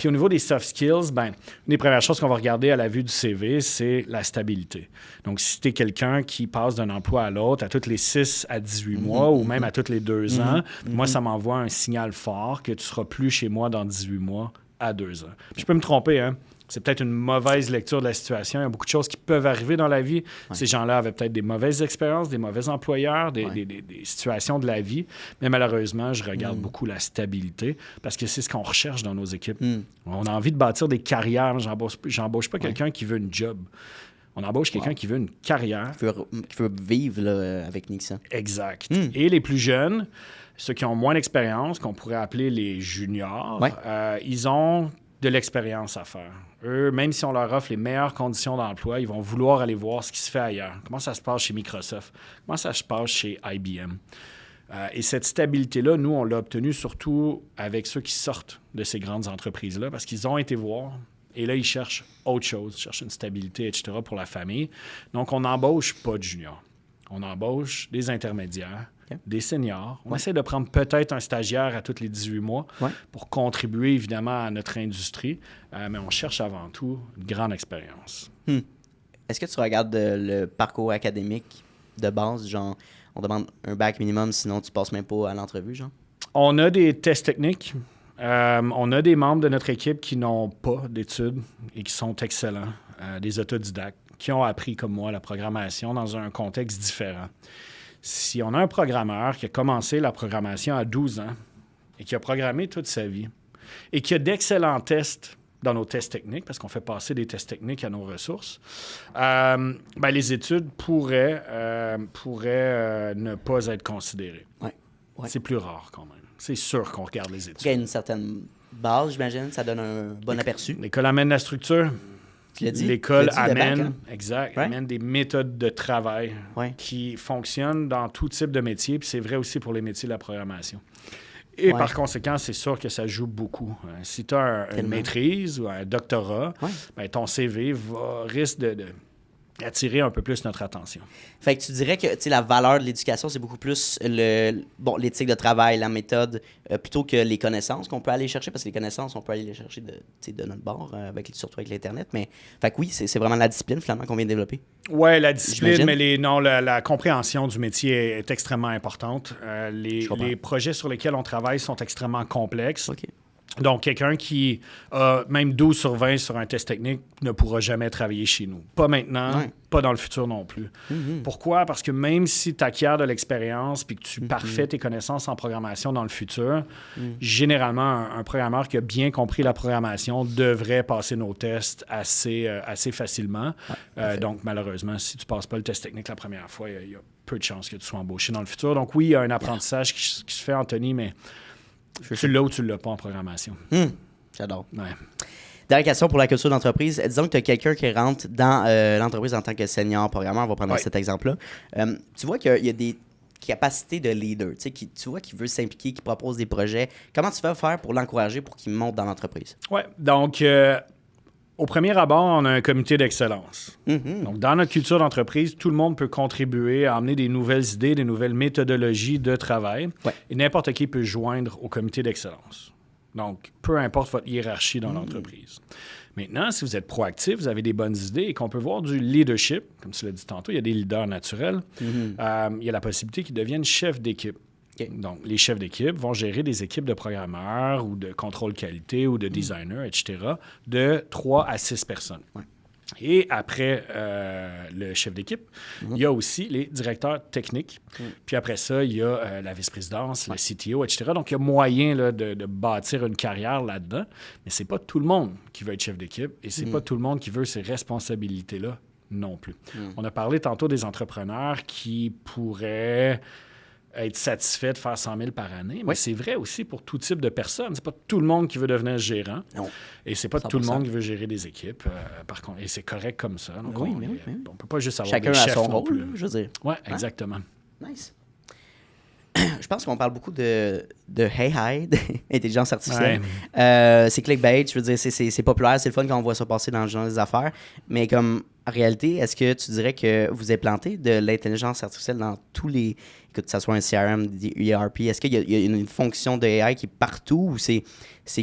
Speaker 3: Puis au niveau des soft skills, une des premières choses qu'on va regarder à la vue du CV, c'est la stabilité. Donc, si tu es quelqu'un qui passe d'un emploi à l'autre à tous les 6 à 18 mois ou même à tous les 2 ans, moi, ça m'envoie un signal fort que tu seras plus chez moi dans 18 mois à 2 ans. Puis je peux me tromper, hein? C'est peut-être une mauvaise lecture de la situation. Il y a beaucoup de choses qui peuvent arriver dans la vie. Ces gens-là avaient peut-être des mauvaises expériences, des mauvais employeurs, des situations de la vie. Mais malheureusement, je regarde beaucoup la stabilité parce que c'est ce qu'on recherche dans nos équipes. On a envie de bâtir des carrières. J'embauche pas quelqu'un qui veut une job. On embauche quelqu'un qui veut une carrière.
Speaker 2: Qui veut vivre là, avec Nixa.
Speaker 3: Exact. Et les plus jeunes, ceux qui ont moins d'expérience, qu'on pourrait appeler les juniors, ils ont de l'expérience à faire. Eux, même si on leur offre les meilleures conditions d'emploi, ils vont vouloir aller voir ce qui se fait ailleurs. Comment ça se passe chez Microsoft? Comment ça se passe chez IBM? Et cette stabilité-là, nous, on l'a obtenue surtout avec ceux qui sortent de ces grandes entreprises-là parce qu'ils ont été voir et là, ils cherchent autre chose, ils cherchent une stabilité, etc. pour la famille. Donc, on n'embauche pas de juniors. On embauche des intermédiaires, des seniors. On essaie de prendre peut-être un stagiaire à tous les 18 mois pour contribuer évidemment à notre industrie, mais on cherche avant tout une grande expérience.
Speaker 2: Est-ce que tu regardes le parcours académique de base, genre on demande un bac minimum, sinon tu passes même pas à l'entrevue, genre?
Speaker 3: On a des tests techniques. On a des membres de notre équipe qui n'ont pas d'études et qui sont excellents, des autodidactes, qui ont appris comme moi la programmation dans un contexte différent. Si on a un programmeur qui a commencé la programmation à 12 ans et qui a programmé toute sa vie et qui a d'excellents tests dans nos tests techniques, parce qu'on fait passer des tests techniques à nos ressources, les études pourraient ne pas être considérées. C'est plus rare quand même. C'est sûr qu'on regarde les études.
Speaker 2: Il y a une certaine base, j'imagine, ça donne un bon aperçu.
Speaker 3: L'école amène la structure.
Speaker 2: Tu l'as dit?
Speaker 3: L'école
Speaker 2: amène,
Speaker 3: amène des méthodes de travail qui fonctionnent dans tout type de métier, puis c'est vrai aussi pour les métiers de la programmation. Et par conséquent, c'est sûr que ça joue beaucoup. Si tu as une maîtrise ou un doctorat, ton CV risque d'attirer un peu plus notre attention.
Speaker 2: Fait que tu dirais que la valeur de l'éducation, c'est beaucoup plus l'éthique de travail, la méthode, plutôt que les connaissances qu'on peut aller chercher, parce que les connaissances, on peut aller les chercher de notre bord, surtout avec l'Internet. Mais fait que oui, c'est vraiment la discipline finalement qu'on vient de développer.
Speaker 3: Oui, la discipline, mais la compréhension du métier est extrêmement importante. Les projets sur lesquels on travaille sont extrêmement complexes. Donc, quelqu'un qui a même 12 sur 20 sur un test technique ne pourra jamais travailler chez nous. Pas maintenant, pas dans le futur non plus. Pourquoi? Parce que même si tu acquiers de l'expérience puis que tu parfais tes connaissances en programmation dans le futur, généralement, un programmeur qui a bien compris la programmation devrait passer nos tests assez facilement. Donc, malheureusement, si tu ne passes pas le test technique la première fois, il y a peu de chances que tu sois embauché dans le futur. Donc, oui, il y a un apprentissage qui se fait, Anthony, mais... Tu l'as ou tu ne l'as pas en programmation.
Speaker 2: J'adore. Dernière question pour la culture d'entreprise. Disons que tu as quelqu'un qui rentre dans l'entreprise en tant que senior programmeur. On va prendre cet exemple-là. Tu vois qu'il y a des capacités de leader. Tu vois qu'il veut s'impliquer, qu'il propose des projets. Comment tu vas faire pour l'encourager pour qu'il monte dans l'entreprise?
Speaker 3: Oui. Donc, au premier abord, on a un comité d'excellence. Donc, dans notre culture d'entreprise, tout le monde peut contribuer à amener des nouvelles idées, des nouvelles méthodologies de travail. Et n'importe qui peut joindre au comité d'excellence. Donc, peu importe votre hiérarchie dans l'entreprise. Maintenant, si vous êtes proactif, vous avez des bonnes idées et qu'on peut voir du leadership, comme tu l'as dit tantôt, il y a des leaders naturels. Il y a la possibilité qu'ils deviennent chefs d'équipe. Donc, les chefs d'équipe vont gérer des équipes de programmeurs ou de contrôle qualité ou de designers, etc., de 3 à 6 personnes. Et après le chef d'équipe, il y a aussi les directeurs techniques. Puis après ça, il y a la vice-présidence, le CTO, etc. Donc, il y a moyen là, de bâtir une carrière là-dedans. Mais c'est pas tout le monde qui veut être chef d'équipe et c'est pas tout le monde qui veut ces responsabilités-là non plus. On a parlé tantôt des entrepreneurs qui pourraient être satisfait de faire 100 000 par année. Mais c'est vrai aussi pour tout type de personnes. C'est pas tout le monde qui veut devenir gérant. Non. Et c'est pas 100%. Tout le monde qui veut gérer des équipes. Par contre, et c'est correct comme ça. Donc on peut pas juste avoir
Speaker 2: chacun
Speaker 3: des chefs
Speaker 2: a son
Speaker 3: non
Speaker 2: rôle,
Speaker 3: plus.
Speaker 2: je veux dire.
Speaker 3: Oui, exactement.
Speaker 2: Nice. je pense qu'on parle beaucoup de AI, d'intelligence artificielle. C'est clickbait, je veux dire, c'est populaire, c'est le fun quand on voit ça passer dans le genre des affaires. Mais comme en réalité, est-ce que tu dirais que vous implantez de l'intelligence artificielle dans tous les... que ça soit un CRM, des ERP, est-ce qu'il y a une fonction de AI qui est partout ou c'est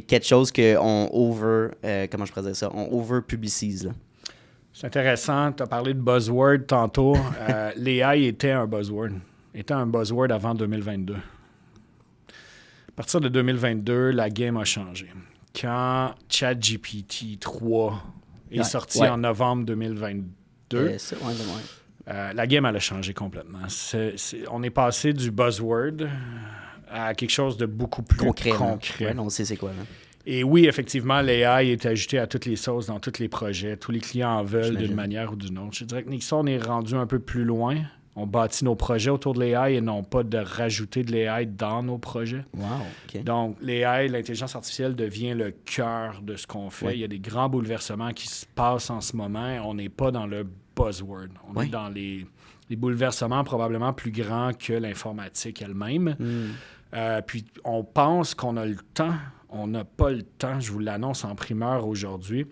Speaker 2: quelque chose qu'on comment je pourrais dire ça, on over-publicise, là?
Speaker 3: C'est intéressant, tu as parlé de buzzword tantôt. L'AI était un buzzword avant 2022. À partir de 2022, la game a changé. Quand ChatGPT 3 est sorti en novembre 2022, la game, elle a changé complètement. On est passé du buzzword à quelque chose de beaucoup plus concret.
Speaker 2: Ouais, on sait c'est quoi, là.
Speaker 3: Et oui, effectivement, l'AI est ajouté à toutes les sauces dans tous les projets. Tous les clients en veulent d'une manière ou d'une autre. Je dirais que Nixa, on est rendu un peu plus loin. On bâtit nos projets autour de l'AI et non pas de rajouter de l'AI dans nos projets.
Speaker 2: Wow, OK.
Speaker 3: Donc, l'AI, l'intelligence artificielle, devient le cœur de ce qu'on fait. Il y a des grands bouleversements qui se passent en ce moment. On n'est pas dans le buzzword. On est dans les bouleversements probablement plus grands que l'informatique elle-même. Puis, on pense qu'on a le temps. On n'a pas le temps. Je vous l'annonce en primeur aujourd'hui.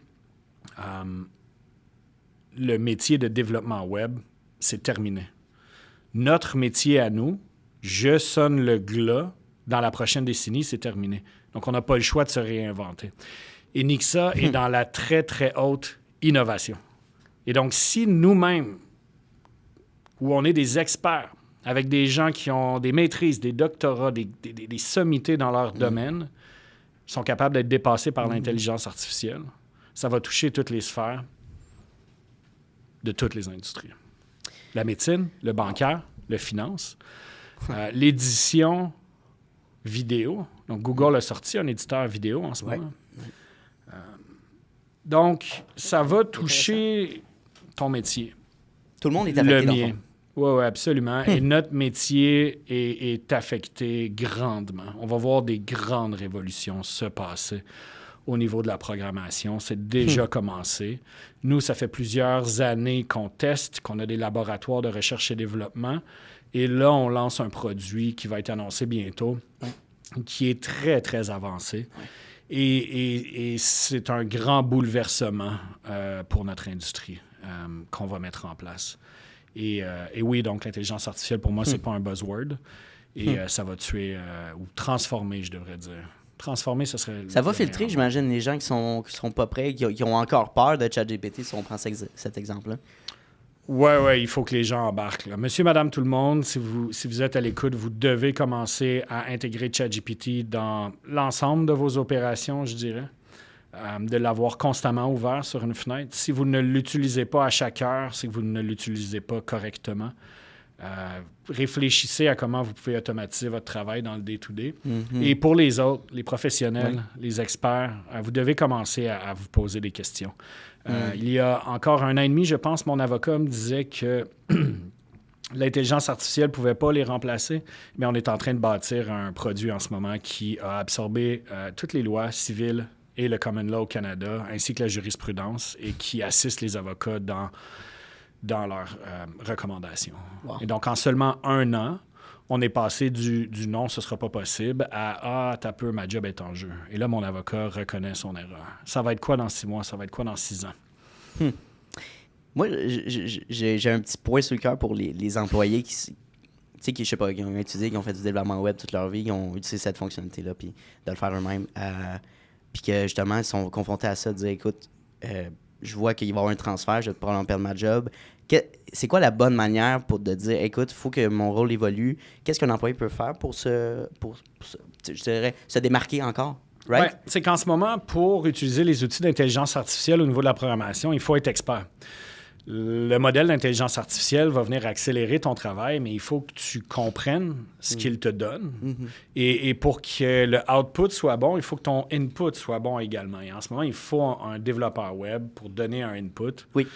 Speaker 3: Le métier de développement web, c'est terminé. Notre métier à nous, je sonne le glas, dans la prochaine décennie, c'est terminé. Donc, on n'a pas le choix de se réinventer. Et Nixa est dans la très, très haute innovation. Et donc, si nous-mêmes, où on est des experts, avec des gens qui ont des maîtrises, des doctorats, des sommités dans leur domaine, sont capables d'être dépassés par l'intelligence artificielle, ça va toucher toutes les sphères de toutes les industries. La médecine, le bancaire, le finance, l'édition vidéo. Donc, Google a sorti un éditeur vidéo en ce moment. Donc, ça va toucher ton métier.
Speaker 2: Tout le monde est affecté,
Speaker 3: le mien. Oui, absolument. Et notre métier est affecté grandement. On va voir des grandes révolutions se passer au niveau de la programmation. C'est déjà commencé. Nous, ça fait plusieurs années qu'on teste, qu'on a des laboratoires de recherche et développement. Et là, on lance un produit qui va être annoncé bientôt, qui est très, très avancé. Et c'est un grand bouleversement pour notre industrie qu'on va mettre en place. Et oui, donc l'intelligence artificielle, pour moi, c'est pas un buzzword. Et ça va tuer, ou transformer, je devrais dire. Transformer, ce serait...
Speaker 2: Ça va filtrer, j'imagine, les gens qui sont pas prêts, qui ont encore peur de ChatGPT, si on prend cet exemple-là.
Speaker 3: Oui, il faut que les gens embarquent, là. Monsieur, madame, tout le monde, si vous êtes à l'écoute, vous devez commencer à intégrer ChatGPT dans l'ensemble de vos opérations, je dirais. De l'avoir constamment ouvert sur une fenêtre. Si vous ne l'utilisez pas à chaque heure, c'est que vous ne l'utilisez pas correctement. Réfléchissez à comment vous pouvez automatiser votre travail dans le day-to-day. Et pour les autres, les professionnels, les experts, vous devez commencer à vous poser des questions. Il y a encore 1 an et demi, je pense, mon avocat me disait que l'intelligence artificielle ne pouvait pas les remplacer, mais on est en train de bâtir un produit en ce moment qui a absorbé toutes les lois civiles et le common law au Canada, ainsi que la jurisprudence, et qui assiste les avocats dans leurs recommandations. Wow. Et donc, en seulement 1 an, on est passé du non, ce ne sera pas possible, à t'as peu, ma job est en jeu. Et là, mon avocat reconnaît son erreur. Ça va être quoi dans 6 mois? Ça va être quoi dans 6 ans?
Speaker 2: Moi, j'ai un petit point sur le cœur pour les employés qui je sais pas, qui ont étudié, qui ont fait du développement web toute leur vie, qui ont utilisé cette fonctionnalité-là, puis de le faire eux-mêmes. Puis que, justement, ils sont confrontés à ça, de dire, écoute, je vois qu'il va y avoir un transfert, je vais probablement perdre ma job. C'est quoi la bonne manière de dire, écoute, il faut que mon rôle évolue? Qu'est-ce qu'un employé peut faire pour se démarquer encore? Right?
Speaker 3: Oui, c'est qu'en ce moment, pour utiliser les outils d'intelligence artificielle au niveau de la programmation, il faut être expert. Le modèle d'intelligence artificielle va venir accélérer ton travail, mais il faut que tu comprennes ce qu'il te donne. Et pour que le output soit bon, il faut que ton input soit bon également. Et en ce moment, il faut un développeur web pour donner un input.
Speaker 2: Oui.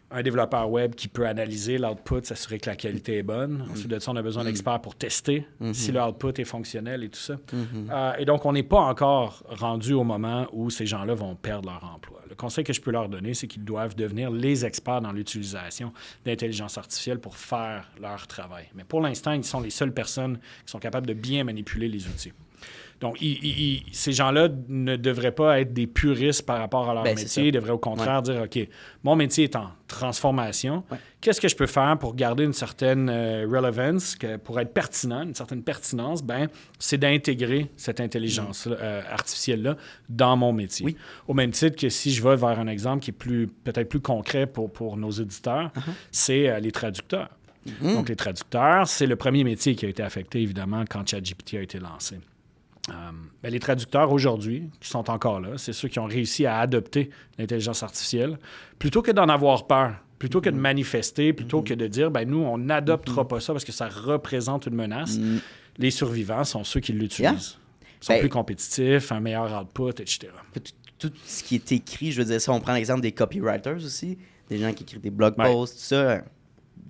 Speaker 3: Un développeur web qui peut analyser l'output, s'assurer que la qualité est bonne. Ensuite de ça, on a besoin d'experts pour tester si le output est fonctionnel et tout ça. Et donc, on n'est pas encore rendu au moment où ces gens-là vont perdre leur emploi. conseil que je peux leur donner, c'est qu'ils doivent devenir les experts dans l'utilisation d'intelligence artificielle pour faire leur travail. Mais pour l'instant, ils sont les seules personnes qui sont capables de bien manipuler les outils. Donc, ces gens-là ne devraient pas être des puristes par rapport à leur métier. Ils devraient au contraire dire, OK, mon métier est en transformation. Ouais. Qu'est-ce que je peux faire pour garder une certaine relevance, pour être pertinent, une certaine pertinence? Ben, c'est d'intégrer cette intelligence artificielle-là dans mon métier. Oui. Au même titre que si je vais vers un exemple qui est peut-être plus concret pour nos auditeurs, c'est les traducteurs. Donc, les traducteurs, c'est le premier métier qui a été affecté, évidemment, quand ChatGPT a été lancé. Ben, les traducteurs aujourd'hui, qui sont encore là, c'est ceux qui ont réussi à adopter l'intelligence artificielle, plutôt que d'en avoir peur, plutôt que de manifester, plutôt que de dire, ben nous, on n'adoptera pas ça parce que ça représente une menace. Les survivants sont ceux qui l'utilisent. Ils sont plus compétitifs, un meilleur output, etc.
Speaker 2: Tout ce qui est écrit, je veux dire, ça, on prend l'exemple des copywriters aussi, des gens qui écrivent des blog posts, tout ça.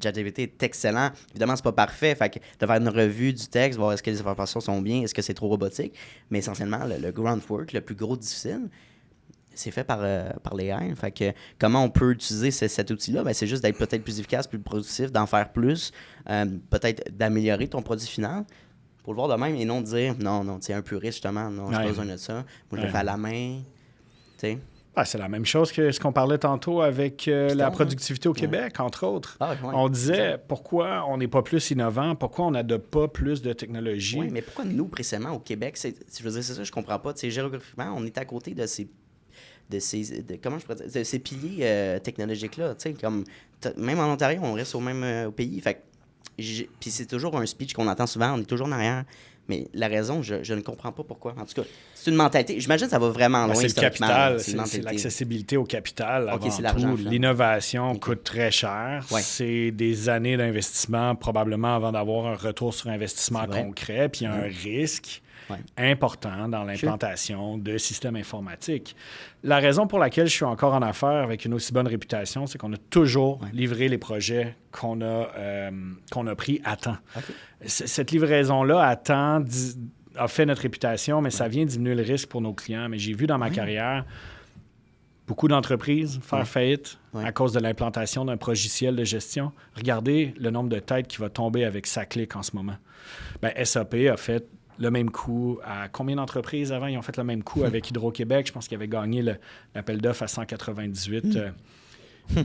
Speaker 2: ChatGPT est excellent. Évidemment, c'est pas parfait. Fait que de faire une revue du texte, voir est-ce que les informations sont bien, est-ce que c'est trop robotique. Mais essentiellement, le groundwork, le plus gros difficile, c'est fait par l'AI. Fait que comment on peut utiliser cet outil-là? Ben, c'est juste d'être peut-être plus efficace, plus productif, d'en faire plus, peut-être d'améliorer ton produit final. Pour le voir de même et non de dire non, tu es un puriste, justement. Non, j'ai pas besoin de ça. Moi, je le fais à la main. Tu sais.
Speaker 3: Ah, c'est la même chose que ce qu'on parlait tantôt avec la productivité au Québec, entre autres. On disait pourquoi on n'est pas plus innovant, pourquoi on n'adopte pas plus de technologie.
Speaker 2: Oui, mais pourquoi nous, précisément, au Québec, je veux dire, c'est ça, je comprends pas. Géographiquement, on est à côté de ces piliers technologiques-là. Comme, même en Ontario, on reste au même pays. Fait puis c'est toujours un speech qu'on entend souvent, on est toujours en arrière. Mais la raison, je ne comprends pas pourquoi. En tout cas, c'est une mentalité. J'imagine que ça va vraiment loin.
Speaker 3: C'est le capital, c'est l'accessibilité au capital. Avant
Speaker 2: c'est l'argent.
Speaker 3: L'innovation coûte très cher. Ouais. C'est des années d'investissement, probablement, avant d'avoir un retour sur investissement concret. Puis il y a un risque important dans l'implantation de systèmes informatiques. La raison pour laquelle je suis encore en affaires avec une aussi bonne réputation, c'est qu'on a toujours livré les projets qu'on a pris à temps. Okay. Cette livraison-là à temps a fait notre réputation, mais ça vient diminuer le risque pour nos clients. Mais j'ai vu dans ma carrière beaucoup d'entreprises faire faillite à cause de l'implantation d'un logiciel de gestion. Regardez le nombre de têtes qui va tomber avec SACLIC en ce moment. Ben, SAP a fait le même coup à combien d'entreprises avant? Ils ont fait le même coup avec Hydro-Québec. Je pense qu'ils avaient gagné l'appel d'offres à 198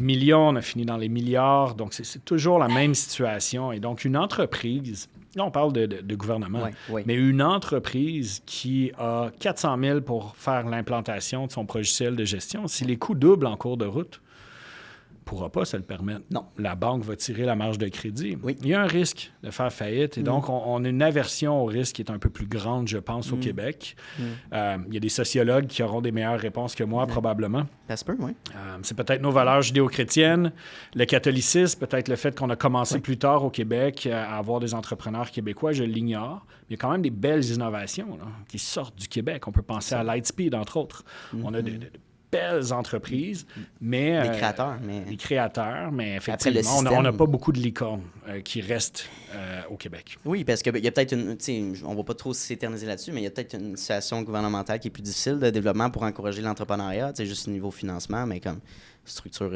Speaker 3: millions. On a fini dans les milliards. Donc, c'est toujours la même situation. Et donc, une entreprise, là, on parle de gouvernement, mais une entreprise qui a 400 000 pour faire l'implantation de son logiciel de gestion, si les coûts doublent en cours de route, ne pourra pas se le permettre. Non. La banque va tirer la marge de crédit. Oui. Il y a un risque de faire faillite et donc on a une aversion au risque qui est un peu plus grande, je pense, au Québec. Il y a des sociologues qui auront des meilleures réponses que moi, probablement.
Speaker 2: Ça se peut, oui.
Speaker 3: C'est peut-être nos valeurs judéo-chrétiennes, le catholicisme, peut-être le fait qu'on a commencé plus tard au Québec à avoir des entrepreneurs québécois, je l'ignore. Il y a quand même des belles innovations qui sortent du Québec. On peut penser à Lightspeed, entre autres. On a de belles entreprises, mais... Les créateurs, mais effectivement, on n'a pas beaucoup de licornes qui restent au Québec.
Speaker 2: Oui, parce qu'il y a peut-être une... On ne va pas trop s'éterniser là-dessus, mais il y a peut-être une situation gouvernementale qui est plus difficile de développement pour encourager l'entrepreneuriat, juste au niveau financement, mais comme structure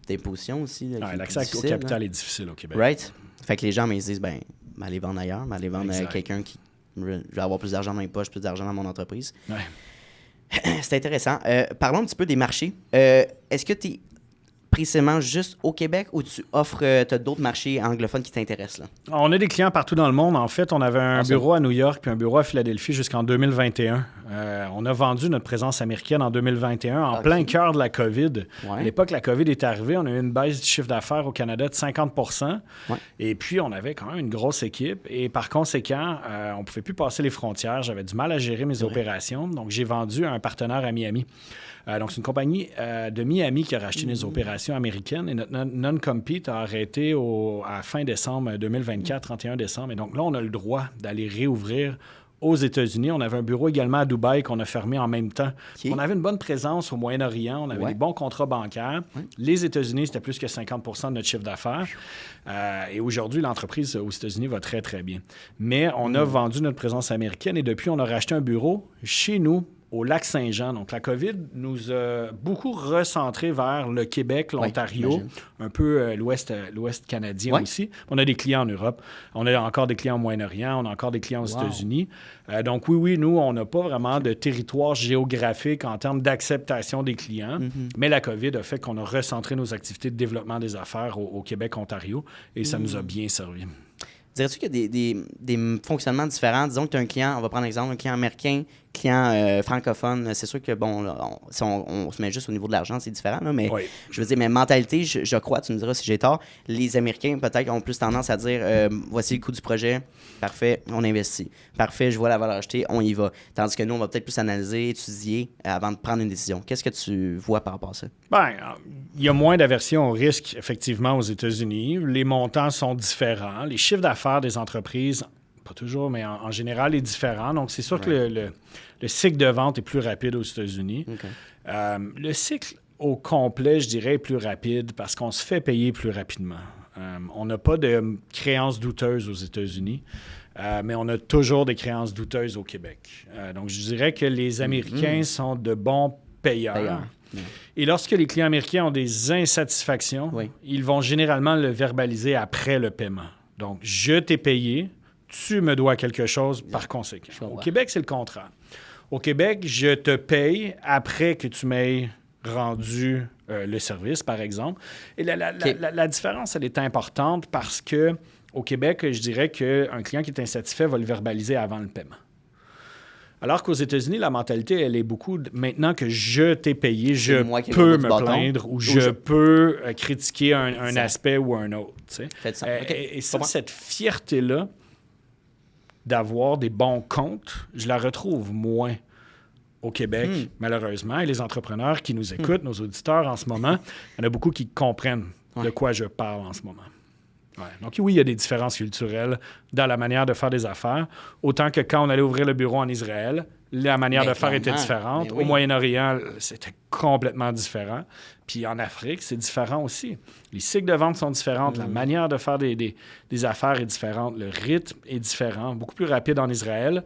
Speaker 2: d'imposition aussi.
Speaker 3: L'accès au capital est difficile au Québec.
Speaker 2: Right. Fait que les gens, ils se disent, aller vendre ailleurs, aller vendre à quelqu'un qui... Je vais avoir plus d'argent dans mes poches, plus d'argent dans mon entreprise. Ouais. C'est intéressant. Parlons un petit peu des marchés. Est-ce que tu es précisément juste au Québec ou tu offres d'autres marchés anglophones qui t'intéressent? Là?
Speaker 3: On a des clients partout dans le monde. En fait, on avait un bureau à New York puis un bureau à Philadelphie jusqu'en 2021. On a vendu notre présence américaine en 2021 en plein cœur de la COVID. Ouais. À l'époque, la COVID est arrivée. On a eu une baisse du chiffre d'affaires au Canada de 50 %. Ouais. Et puis, on avait quand même une grosse équipe. Et par conséquent, on ne pouvait plus passer les frontières. J'avais du mal à gérer mes opérations. Donc, j'ai vendu à un partenaire à Miami. Donc, c'est une compagnie de Miami qui a racheté nos opérations américaines et notre non-compete a arrêté à fin décembre 2024, 31 décembre. Et donc là, on a le droit d'aller réouvrir aux États-Unis. On avait un bureau également à Dubaï qu'on a fermé en même temps. Okay. On avait une bonne présence au Moyen-Orient. On avait des bons contrats bancaires. Les États-Unis, c'était plus que 50 % de notre chiffre d'affaires. Et aujourd'hui, l'entreprise aux États-Unis va très, très bien. Mais on a vendu notre présence américaine et depuis, on a racheté un bureau chez nous au Lac-Saint-Jean. Donc, la COVID nous a beaucoup recentrés vers le Québec, l'Ontario,
Speaker 2: j'imagine.
Speaker 3: un peu l'Ouest canadien aussi. On a des clients en Europe. On a encore des clients au Moyen-Orient. On a encore des clients aux États-Unis. Donc, oui, nous, on n'a pas vraiment de territoire géographique en termes d'acceptation des clients. Mais la COVID a fait qu'on a recentré nos activités de développement des affaires au Québec, Ontario. Et ça nous a bien servi.
Speaker 2: Dirais-tu qu'il y a des fonctionnements différents? Disons que tu as un client, on va prendre l'exemple, un client américain, client francophone. C'est sûr que, bon, là, si on se met juste au niveau de l'argent, c'est différent, là, mais je veux dire, mais mentalité, je crois, tu me diras si j'ai tort, les Américains, peut-être, ont plus tendance à dire voici le coût du projet, parfait, on investit. Parfait, je vois la valeur ajoutée, on y va. Tandis que nous, on va peut-être plus analyser, étudier avant de prendre une décision. Qu'est-ce que tu vois par rapport à ça?
Speaker 3: Bien, il y a moins d'aversion au risque, effectivement, aux États-Unis. Les montants sont différents. Les chiffres d'affaires des entreprises, pas toujours, mais en général, est différent. Donc, c'est sûr que le cycle de vente est plus rapide aux États-Unis. Le cycle au complet, je dirais, est plus rapide parce qu'on se fait payer plus rapidement. On n'a pas de créances douteuses aux États-Unis, mais on a toujours des créances douteuses au Québec. Donc, je dirais que les Américains sont de bons payeurs. Et lorsque les clients américains ont des insatisfactions, ils vont généralement le verbaliser après le paiement. Donc, je t'ai payé, tu me dois quelque chose par conséquent. Au Québec, c'est le contraire. Au Québec, je te paye après que tu m'aies rendu le service, par exemple. Et la différence, elle est importante parce que au Québec, je dirais qu'un client qui est insatisfait va le verbaliser avant le paiement. Alors qu'aux États-Unis, la mentalité, elle est beaucoup maintenant que je t'ai payé, je peux me plaindre ou je peux critiquer un aspect ou un autre. Tu sais. Et ça, cette fierté-là d'avoir des bons comptes, je la retrouve moins au Québec, malheureusement. Et les entrepreneurs qui nous écoutent, nos auditeurs en ce moment, il y en a beaucoup qui comprennent de quoi je parle en ce moment. Ouais. Donc oui, il y a des différences culturelles dans la manière de faire des affaires. Autant que quand on allait ouvrir le bureau en Israël, la manière de faire était différente. Au Moyen-Orient, c'était complètement différent. Puis en Afrique, c'est différent aussi. Les cycles de vente sont différents. La manière de faire des affaires est différente. Le rythme est différent. Beaucoup plus rapide en Israël,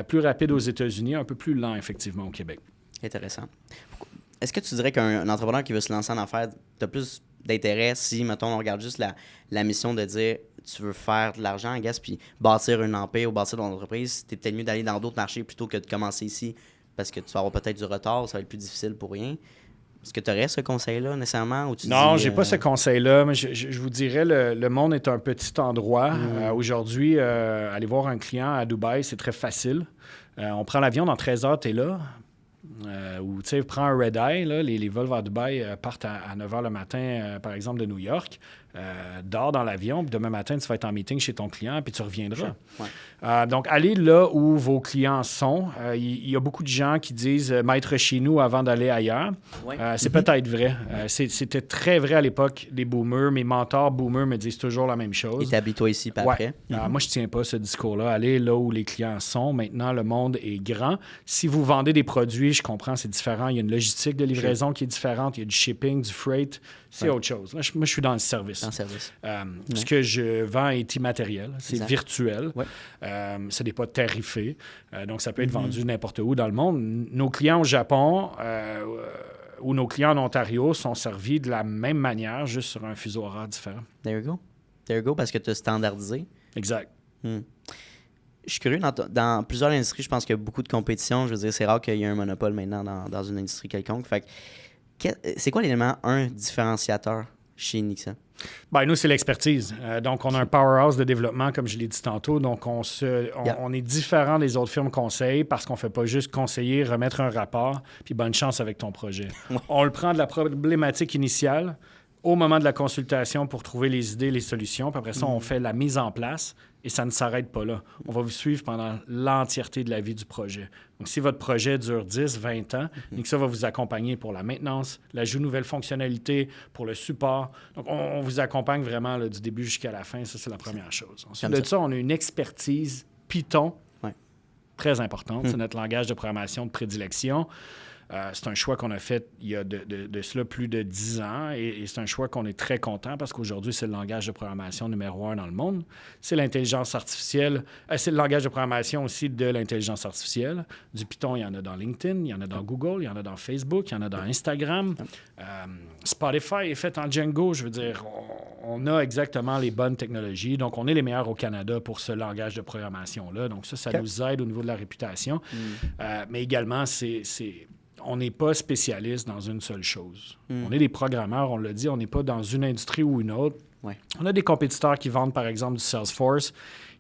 Speaker 3: plus rapide aux États-Unis, un peu plus lent, effectivement, au Québec.
Speaker 2: Intéressant. Est-ce que tu dirais qu'un entrepreneur qui veut se lancer en affaires, tu as plus d'intérêt si, mettons, on regarde juste la mission de dire tu veux faire de l'argent, puis bâtir un empire ou bâtir ton entreprise, c'est peut-être mieux d'aller dans d'autres marchés plutôt que de commencer ici parce que tu vas avoir peut-être du retard, ça va être plus difficile pour rien. Est-ce que tu aurais ce conseil-là nécessairement? Ou
Speaker 3: non, j'ai pas ce conseil-là, mais je vous dirais, le monde est un petit endroit. Aujourd'hui, aller voir un client à Dubaï, c'est très facile. On prend l'avion, dans 13 heures, tu es là. Ou tu sais, prends un red-eye, là, les vols vers Dubaï partent à 9 h le matin, par exemple, de New York. Dors dans l'avion, puis demain matin, tu vas être en meeting chez ton client, puis tu reviendras. Donc, allez là où vos clients sont. Il y a beaucoup de gens qui disent m'être chez nous avant d'aller ailleurs. C'est peut-être vrai. C'était très vrai à l'époque des boomers. Mes mentors boomers me disent toujours la même chose.
Speaker 2: Établis-toi ici, pas après.
Speaker 3: Moi, je tiens pas ce discours-là. Allez là où les clients sont. Maintenant, le monde est grand. Si vous vendez des produits, je comprends, c'est différent. Il y a une logistique de livraison qui est différente. Il y a du shipping, du freight. C'est autre chose. Là, moi, je suis dans le service. Ce que je vends est immatériel. C'est virtuel. Ce n'est pas tarifé. Donc, ça peut être vendu n'importe où dans le monde. Nos clients au Japon ou nos clients en Ontario sont servis de la même manière, juste sur un fuseau horaire différent.
Speaker 2: There you go, parce que tu as standardisé.
Speaker 3: Exact.
Speaker 2: Je suis curieux, dans plusieurs industries, je pense qu'il y a beaucoup de compétition. Je veux dire, c'est rare qu'il y ait un monopole maintenant dans une industrie quelconque. Fait que, c'est quoi l'élément différenciateur chez Nixa?
Speaker 3: Bien, nous, c'est l'expertise. Donc, on a un powerhouse de développement, comme je l'ai dit tantôt. Donc, on est différent des autres firmes conseils parce qu'on ne fait pas juste conseiller, remettre un rapport, puis bonne chance avec ton projet. On le prend de la problématique initiale au moment de la consultation pour trouver les idées, les solutions. Puis après ça, on fait la mise en place et ça ne s'arrête pas là. On va vous suivre pendant l'entièreté de la vie du projet. Donc, si votre projet dure 10, 20 ans, Nixa va vous accompagner pour la maintenance, l'ajout de nouvelles fonctionnalités, pour le support. Donc, on vous accompagne vraiment là, du début jusqu'à la fin. Ça, c'est la première chose. Ensuite de ça, on a une expertise Python très importante. C'est notre langage de programmation de prédilection. C'est un choix qu'on a fait il y a de cela plus de 10 ans et c'est un choix qu'on est très content parce qu'aujourd'hui, c'est le langage de programmation numéro 1 dans le monde. C'est l'intelligence artificielle. C'est le langage de programmation aussi de l'intelligence artificielle. Du Python, il y en a dans LinkedIn, il y en a dans Google, il y en a dans Facebook, il y en a dans Instagram. Spotify est fait en Django. Je veux dire, on a exactement les bonnes technologies. Donc, on est les meilleurs au Canada pour ce langage de programmation-là. Donc, ça nous aide au niveau de la réputation. Mais également, on n'est pas spécialiste dans une seule chose. On est des programmeurs, on l'a dit, on n'est pas dans une industrie ou une autre.
Speaker 2: Ouais.
Speaker 3: On a des compétiteurs qui vendent, par exemple, du Salesforce.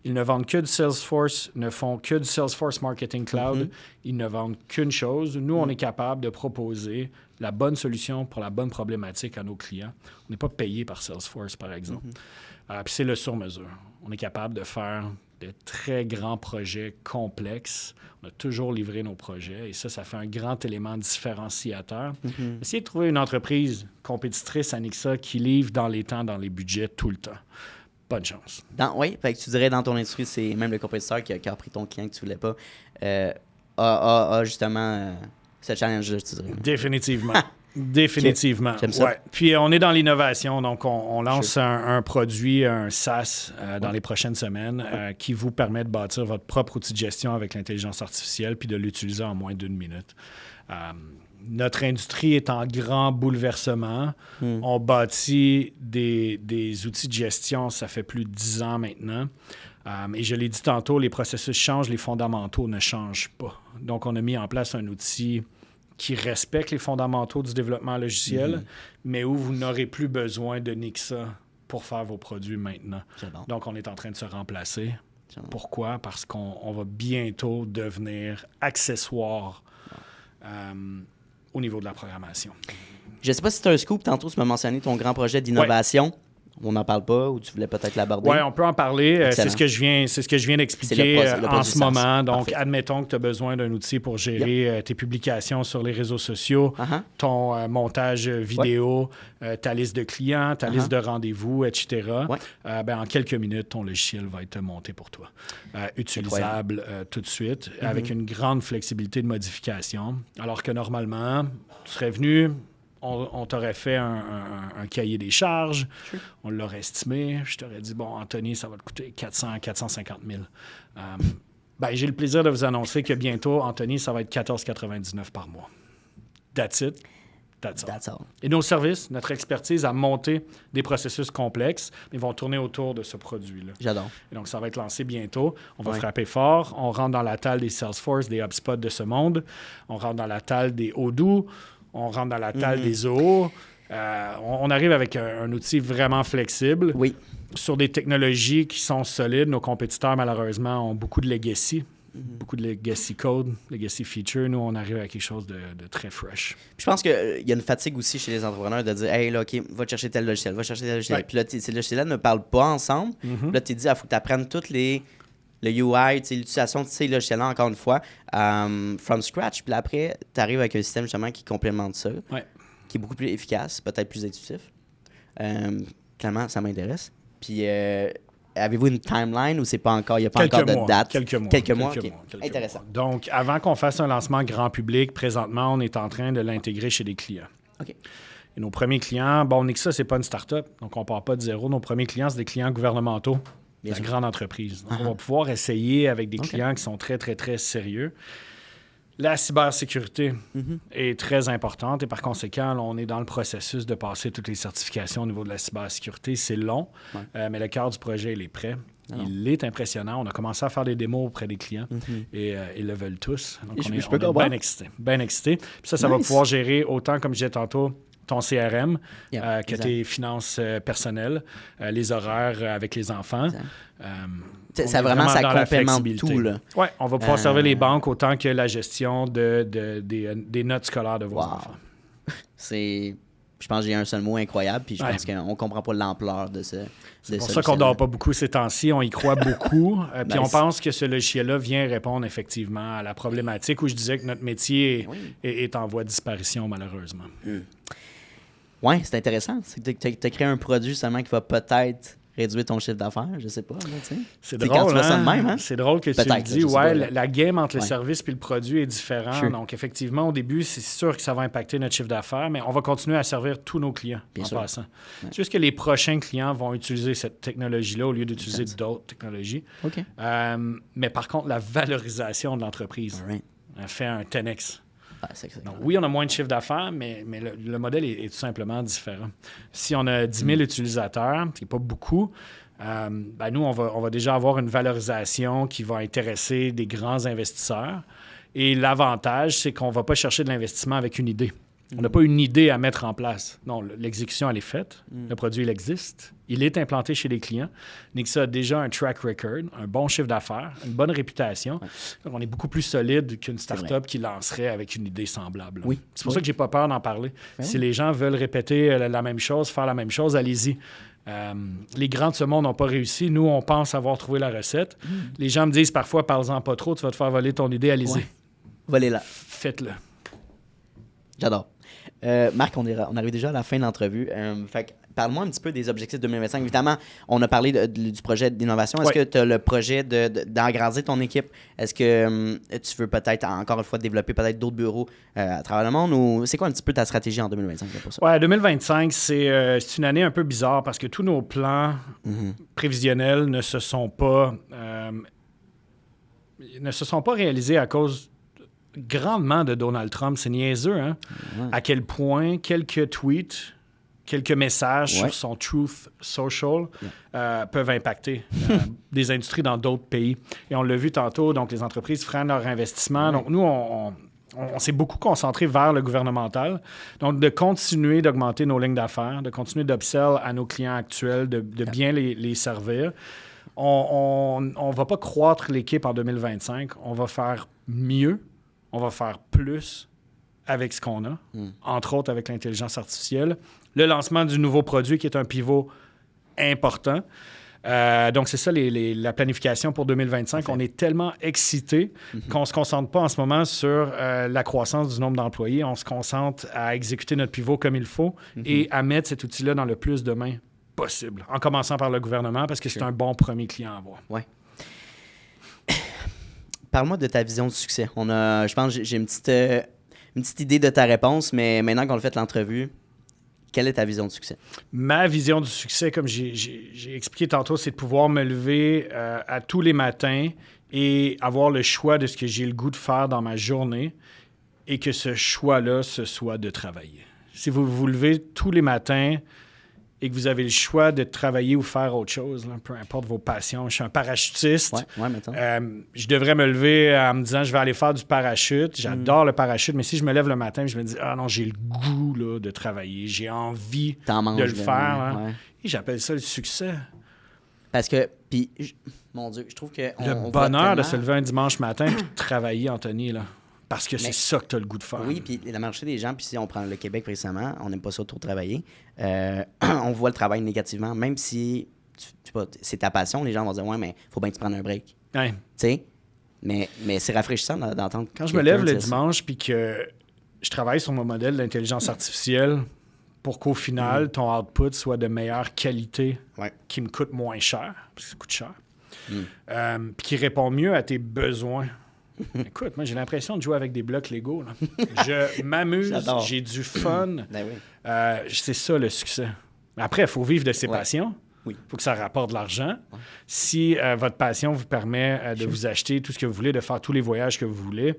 Speaker 3: Ils ne vendent que du Salesforce, ne font que du Salesforce Marketing Cloud. Ils ne vendent qu'une chose. Nous, on est capable de proposer la bonne solution pour la bonne problématique à nos clients. On n'est pas payé par Salesforce, par exemple. Puis c'est le sur-mesure. On est capable de faire de très grands projets complexes. On a toujours livré nos projets et ça fait un grand élément différenciateur. Essayez de trouver une entreprise compétitrice à Nixa qui livre dans les temps, dans les budgets, tout le temps. Bonne chance.
Speaker 2: Oui, fait que tu dirais dans ton industrie, c'est même le compétiteur qui a pris ton client que tu voulais pas, a justement ce challenge-là, tu dirais.
Speaker 3: Définitivement. Définitivement.
Speaker 2: Okay. J'aime ça.
Speaker 3: Ouais. Puis on est dans l'innovation, donc on lance un produit, un SaaS dans les prochaines semaines qui vous permet de bâtir votre propre outil de gestion avec l'intelligence artificielle puis de l'utiliser en moins d'1 minute. Notre industrie est en grand bouleversement. On bâtit des outils de gestion, ça fait plus de 10 ans maintenant. Et je l'ai dit tantôt, les processus changent, les fondamentaux ne changent pas. Donc, on a mis en place un outil qui respecte les fondamentaux du développement logiciel, mais où vous n'aurez plus besoin de Nixa pour faire vos produits maintenant.
Speaker 2: J'adore.
Speaker 3: Donc, on est en train de se remplacer. Pourquoi? Parce qu'on va bientôt devenir accessoire au niveau de la programmation.
Speaker 2: Je ne sais pas si tu as un scoop. Tantôt, tu m'as mentionné ton grand projet d'innovation. On n'en parle pas ou tu voulais peut-être l'aborder?
Speaker 3: Oui, on peut en parler. C'est ce que je viens d'expliquer en ce moment. Donc,
Speaker 2: parfait.
Speaker 3: admettons que tu as besoin d'un outil pour gérer tes publications sur les réseaux sociaux, ton montage vidéo, ta liste de clients, ta liste de rendez-vous, etc. En quelques minutes, ton logiciel va être monté pour toi. Utilisable tout de suite, avec une grande flexibilité de modification. Alors que normalement, tu serais venu... On t'aurait fait un cahier des charges, on l'aurait estimé, je t'aurais dit, bon, Anthony, ça va te coûter 450 000. J'ai le plaisir de vous annoncer que bientôt, Anthony, ça va être 14,99 par mois. That's it. That's all. Et nos services, notre expertise à monter des processus complexes, ils vont tourner autour de ce produit-là.
Speaker 2: J'adore.
Speaker 3: Et donc, ça va être lancé bientôt. On va frapper fort. On rentre dans la talle des Salesforce, des HubSpot de ce monde. On rentre dans la talle des Odoo. On rentre dans la talle des Zoho. On arrive avec un outil vraiment flexible sur des technologies qui sont solides. Nos compétiteurs, malheureusement, ont beaucoup de legacy, beaucoup de legacy code, legacy feature. Nous, on arrive à quelque chose de très fresh.
Speaker 2: Puis je pense qu'il y a une fatigue aussi chez les entrepreneurs de dire « Hey, là, OK, va chercher tel logiciel, va chercher tel logiciel. » Puis là, ces logiciels-là ne parlent pas ensemble. Puis là, tu te dis « Il faut que tu apprennes toutes le UI, l'utilisation de ces logiciels-là, encore une fois, from scratch. » Puis là, après, tu arrives avec un système justement qui complémente ça, qui est beaucoup plus efficace, peut-être plus intuitif. Clairement, ça m'intéresse. Puis, avez-vous une timeline ou c'est pas encore, il n'y a pas encore de date? Quelques mois. Intéressant.
Speaker 3: Donc, avant qu'on fasse un lancement grand public, présentement, on est en train de l'intégrer chez des clients.
Speaker 2: OK.
Speaker 3: Et nos premiers clients, Nixa, c'est pas une start-up, donc on part pas de zéro. Nos premiers clients, c'est des clients gouvernementaux. La grande entreprise. Donc, on va pouvoir essayer avec des clients qui sont très, très, très sérieux. La cybersécurité est très importante et par conséquent, là, on est dans le processus de passer toutes les certifications au niveau de la cybersécurité. C'est long, mais le cœur du projet, il est prêt. Il est impressionnant. On a commencé à faire des démos auprès des clients et ils le veulent tous. Donc, on est bien excités. Bien excités. Puis ça va pouvoir gérer autant, comme je disais tantôt, ton CRM, que tes finances personnelles, les horaires avec les enfants.
Speaker 2: Ça complémente tout.
Speaker 3: Oui, on va pouvoir servir les banques autant que la gestion des notes scolaires de vos enfants.
Speaker 2: Je pense que j'ai un seul mot incroyable, puis je pense qu'on ne comprend pas l'ampleur de ce.
Speaker 3: C'est pour ça qu'on ne dort pas beaucoup ces temps-ci. On y croit beaucoup. Puis on pense que ce logiciel-là vient répondre effectivement à la problématique où je disais que notre métier est en voie de disparition, malheureusement.
Speaker 2: Oui, c'est intéressant. Tu as créé un produit seulement qui va peut-être réduire ton chiffre d'affaires? Je sais pas. Là,
Speaker 3: c'est
Speaker 2: t'sais,
Speaker 3: drôle,
Speaker 2: quand tu vois ça de
Speaker 3: hein?
Speaker 2: même, hein?
Speaker 3: C'est drôle que tu
Speaker 2: Peut-être,
Speaker 3: le dis.
Speaker 2: je sais
Speaker 3: Ouais,
Speaker 2: pas, là.
Speaker 3: la game entre le
Speaker 2: Ouais.
Speaker 3: service et le produit est différent.
Speaker 2: Sure.
Speaker 3: Donc, effectivement, au début, c'est sûr que ça va impacter notre chiffre d'affaires, mais on va continuer à servir tous nos clients
Speaker 2: Bien
Speaker 3: en
Speaker 2: sûr.
Speaker 3: passant. C'est juste que les prochains clients vont utiliser cette technologie-là au lieu d'utiliser d'autres technologies.
Speaker 2: OK.
Speaker 3: Mais par contre, la valorisation de l'entreprise
Speaker 2: All right.
Speaker 3: elle fait un 10x.
Speaker 2: Ah, c'est
Speaker 3: Donc, oui, on a moins de chiffre d'affaires, mais le modèle est tout simplement différent. Si on a 10 000 utilisateurs, ce n'est pas beaucoup, ben nous, on va déjà avoir une valorisation qui va intéresser des grands investisseurs. Et l'avantage, c'est qu'on ne va pas chercher de l'investissement avec une idée. On n'a pas une idée à mettre en place. Non, l'exécution, elle est faite. Le produit, il existe. Il est implanté chez les clients. Nixa a déjà un track record, un bon chiffre d'affaires, une bonne réputation. Donc, on est beaucoup plus solide qu'une start-up qui lancerait avec une idée semblable.
Speaker 2: Oui.
Speaker 3: C'est pour ça que j'ai pas peur d'en parler. Si les gens veulent répéter la même chose, faire la même chose, allez-y. Les grands de ce monde n'ont pas réussi. Nous, on pense avoir trouvé la recette. Les gens me disent parfois, parle-en pas trop, tu vas te faire voler ton idée, allez-y.
Speaker 2: Ouais. Volez-la.
Speaker 3: Faites-le.
Speaker 2: J'adore. Marc, on arrive déjà à la fin de l'entrevue. Fait que parle-moi un petit peu des objectifs 2025. Évidemment, on a parlé du projet d'innovation. Est-ce que tu as le projet d'agrandir ton équipe? Est-ce que tu veux peut-être, encore une fois, développer peut-être d'autres bureaux à travers le monde? Ou c'est quoi un petit peu ta stratégie en 2025 pour ça?
Speaker 3: Ouais, 2025, c'est une année un peu bizarre parce que tous nos plans prévisionnels ne se sont pas réalisés à cause grandement de Donald Trump. C'est niaiseux, hein?
Speaker 2: Ouais.
Speaker 3: À quel point quelques tweets, quelques messages
Speaker 2: Ouais.
Speaker 3: sur son Truth Social peuvent impacter des industries dans d'autres pays. Et on l'a vu tantôt, donc les entreprises freinent leur investissement. Donc nous, on s'est beaucoup concentré vers le gouvernemental. Donc de continuer d'augmenter nos lignes d'affaires, de continuer d'upsell à nos clients actuels, de bien les servir. On ne va pas croître l'équipe en 2025. On va faire mieux. On va faire plus avec ce qu'on a, entre autres avec l'intelligence artificielle. Le lancement du nouveau produit qui est un pivot important. Donc, c'est ça la planification pour 2025.
Speaker 2: Parfait.
Speaker 3: On est tellement excités qu'on ne se concentre pas en ce moment sur la croissance du nombre d'employés. On se concentre à exécuter notre pivot comme il faut et à mettre cet outil-là dans le plus de mains possible, en commençant par le gouvernement parce que c'est un bon premier client à avoir.
Speaker 2: Ouais. Parle-moi de ta vision de succès. Je pense que j'ai une petite idée de ta réponse, mais maintenant qu'on a fait l'entrevue, quelle est ta vision de succès?
Speaker 3: Ma vision du succès, comme j'ai expliqué tantôt, c'est de pouvoir me lever à tous les matins et avoir le choix de ce que j'ai le goût de faire dans ma journée et que ce choix-là, ce soit de travailler. Si vous vous levez tous les matins et que vous avez le choix de travailler ou faire autre chose, là, peu importe vos passions. Je suis un parachutiste.
Speaker 2: Ouais, mettons.
Speaker 3: Je devrais me lever en me disant je vais aller faire du parachute. J'adore le parachute, mais si je me lève le matin, je me dis ah non, j'ai le goût là, de travailler. J'ai envie
Speaker 2: T'en manges
Speaker 3: de le faire. Là.
Speaker 2: ouais.
Speaker 3: Et j'appelle ça le succès.
Speaker 2: Parce que, puis, mon Dieu, je trouve que...
Speaker 3: Le bonheur de se lever un dimanche matin et de travailler, Anthony, là. Parce que c'est ça que tu as le goût de faire.
Speaker 2: Oui, puis la majorité des gens, puis si on prend le Québec précisément, on n'aime pas ça trop travailler. On voit le travail négativement, même si c'est ta passion, les gens vont dire « Ouais, mais faut bien que tu prennes un break.
Speaker 3: Ouais. »
Speaker 2: Tu sais? Mais c'est rafraîchissant d'entendre...
Speaker 3: Quand je me lève le dimanche puis que je travaille sur mon modèle d'intelligence artificielle pour qu'au final, ton output soit de meilleure qualité, qui me coûte moins cher, parce que ça coûte cher, puis qui répond mieux à tes besoins. Écoute, moi, j'ai l'impression de jouer avec des blocs Lego. Là. Je m'amuse,
Speaker 2: J'adore.
Speaker 3: j'ai du fun.
Speaker 2: Ben oui.
Speaker 3: C'est ça, le succès. Après, il faut vivre de ses passions.
Speaker 2: Oui.
Speaker 3: Il faut que ça rapporte de l'argent. Si votre passion vous permet de vous acheter tout ce que vous voulez, de faire tous les voyages que vous voulez,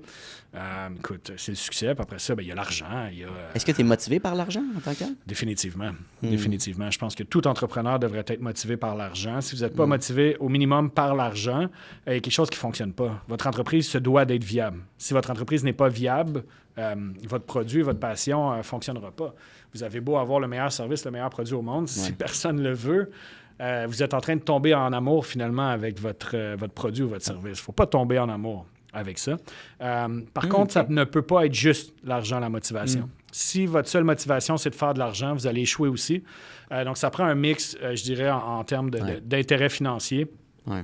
Speaker 3: écoute, c'est le succès. Puis après ça, il y a l'argent.
Speaker 2: Est-ce que tu es motivé par l'argent en tant que tel?
Speaker 3: Définitivement. Définitivement. Je pense que tout entrepreneur devrait être motivé par l'argent. Si vous n'êtes pas motivé au minimum par l'argent, il y a quelque chose qui ne fonctionne pas. Votre entreprise se doit d'être viable. Si votre entreprise n'est pas viable, votre produit, votre passion ne fonctionnera pas. Vous avez beau avoir le meilleur service, le meilleur produit au monde, si personne ne le veut, vous êtes en train de tomber en amour finalement avec votre produit ou votre service. Il ne faut pas tomber en amour avec ça. Par contre, ça ne peut pas être juste l'argent, la motivation. Si votre seule motivation, c'est de faire de l'argent, vous allez échouer aussi. Donc, ça prend un mix, je dirais, en termes d'intérêt financier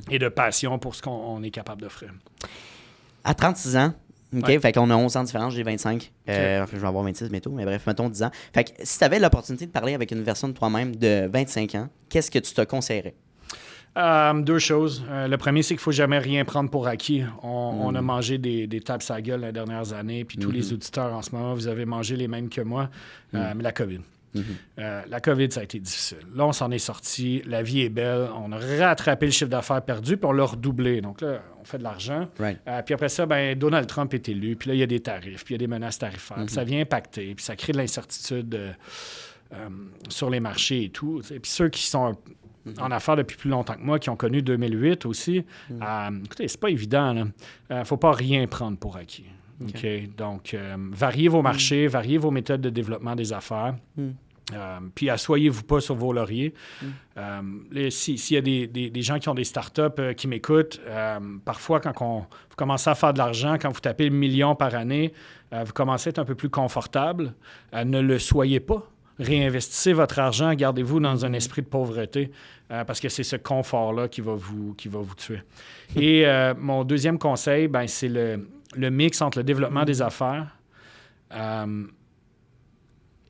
Speaker 3: et de passion pour ce qu'on est capable d'offrir.
Speaker 2: À 36 ans, OK,
Speaker 3: Ouais.
Speaker 2: fait qu'on a 11 ans de différence, j'ai 25. Enfin, je vais avoir 26 bientôt, mais bref, mettons 10 ans. Fait que si tu avais l'opportunité de parler avec une version de toi-même de 25 ans, qu'est-ce que tu te conseillerais?
Speaker 3: 2 choses. Le premier, c'est qu'il ne faut jamais rien prendre pour acquis. On a mangé des tapes à la gueule les dernières années, puis tous les auditeurs en ce moment, vous avez mangé les mêmes que moi, mais la COVID. La COVID, ça a été difficile. Là, on s'en est sorti. La vie est belle. On a rattrapé le chiffre d'affaires perdu, puis on l'a redoublé. Donc là, on fait de l'argent.
Speaker 2: Right.
Speaker 3: Puis après ça, Donald Trump est élu. Puis là, il y a des tarifs, puis il y a des menaces tarifaires. Puis ça vient impacter, puis ça crée de l'incertitude sur les marchés et tout. Puis ceux qui sont en affaires depuis plus longtemps que moi, qui ont connu 2008 aussi, écoutez, c'est pas évident. Il ne faut pas rien prendre pour acquis. OK? Donc, variez vos marchés, variez vos méthodes de développement des affaires. Puis, assoyez-vous pas sur vos lauriers. S'il y a des gens qui ont des startups qui m'écoutent, parfois, quand vous commencez à faire de l'argent, quand vous tapez le million par année, vous commencez à être un peu plus confortable. Ne le soyez pas. Réinvestissez votre argent, gardez-vous dans un esprit de pauvreté, parce que c'est ce confort-là qui va vous tuer. Et mon deuxième conseil, c'est le mix entre le développement des affaires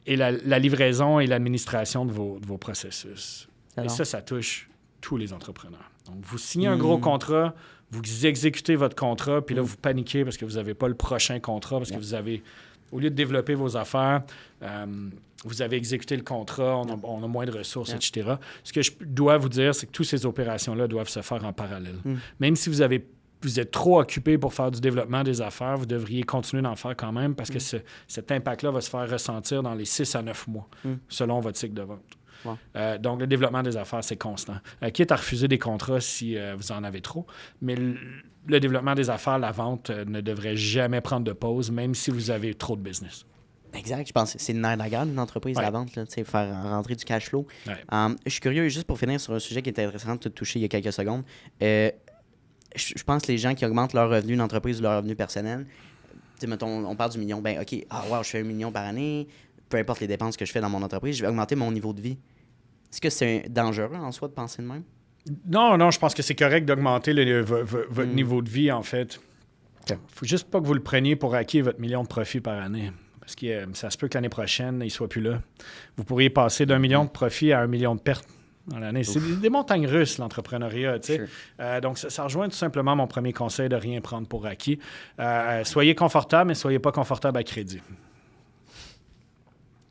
Speaker 3: et la livraison et l'administration de vos processus.
Speaker 2: Alors?
Speaker 3: Et ça touche tous les entrepreneurs. Donc, vous signez un gros contrat, vous exécutez votre contrat, puis là, vous paniquez parce que vous n'avez pas le prochain contrat, parce que vous avez, au lieu de développer vos affaires, vous avez exécuté le contrat, on a moins de ressources, etc. Ce que je dois vous dire, c'est que toutes ces opérations-là doivent se faire en parallèle. Même si vous êtes trop occupé pour faire du développement des affaires, vous devriez continuer d'en faire quand même parce que cet impact-là va se faire ressentir dans les 6 à 9 mois, selon votre cycle de vente.
Speaker 2: Wow.
Speaker 3: Donc, le développement des affaires, c'est constant. Quitte à refuser des contrats si vous en avez trop, mais le développement des affaires, la vente ne devrait jamais prendre de pause, même si vous avez trop de business.
Speaker 2: Exact, je pense que c'est le nerf de la guerre d'une entreprise, la vente, là, faire rentrer du cash flow.
Speaker 3: Ouais.
Speaker 2: Je suis curieux, juste pour finir sur un sujet qui était intéressant de te toucher il y a quelques secondes. Je pense que les gens qui augmentent leur revenu d'entreprise ou leur revenu personnel, mettons, on parle du million, OK, je fais 1 million par année, peu importe les dépenses que je fais dans mon entreprise, je vais augmenter mon niveau de vie. Est-ce que c'est dangereux en soi de penser de même?
Speaker 3: Non, je pense que c'est correct d'augmenter votre niveau de vie, en fait. Il ne faut juste pas que vous le preniez pour acquis votre million de profits par année. Parce que ça se peut que l'année prochaine, il ne soit plus là. Vous pourriez passer d'1 million de profits à 1 million de pertes dans l'année. C'est des montagnes russes, l'entrepreneuriat. Sure. Donc, ça rejoint tout simplement mon premier conseil de rien prendre pour acquis. Soyez confortable, mais soyez pas confortable à crédit.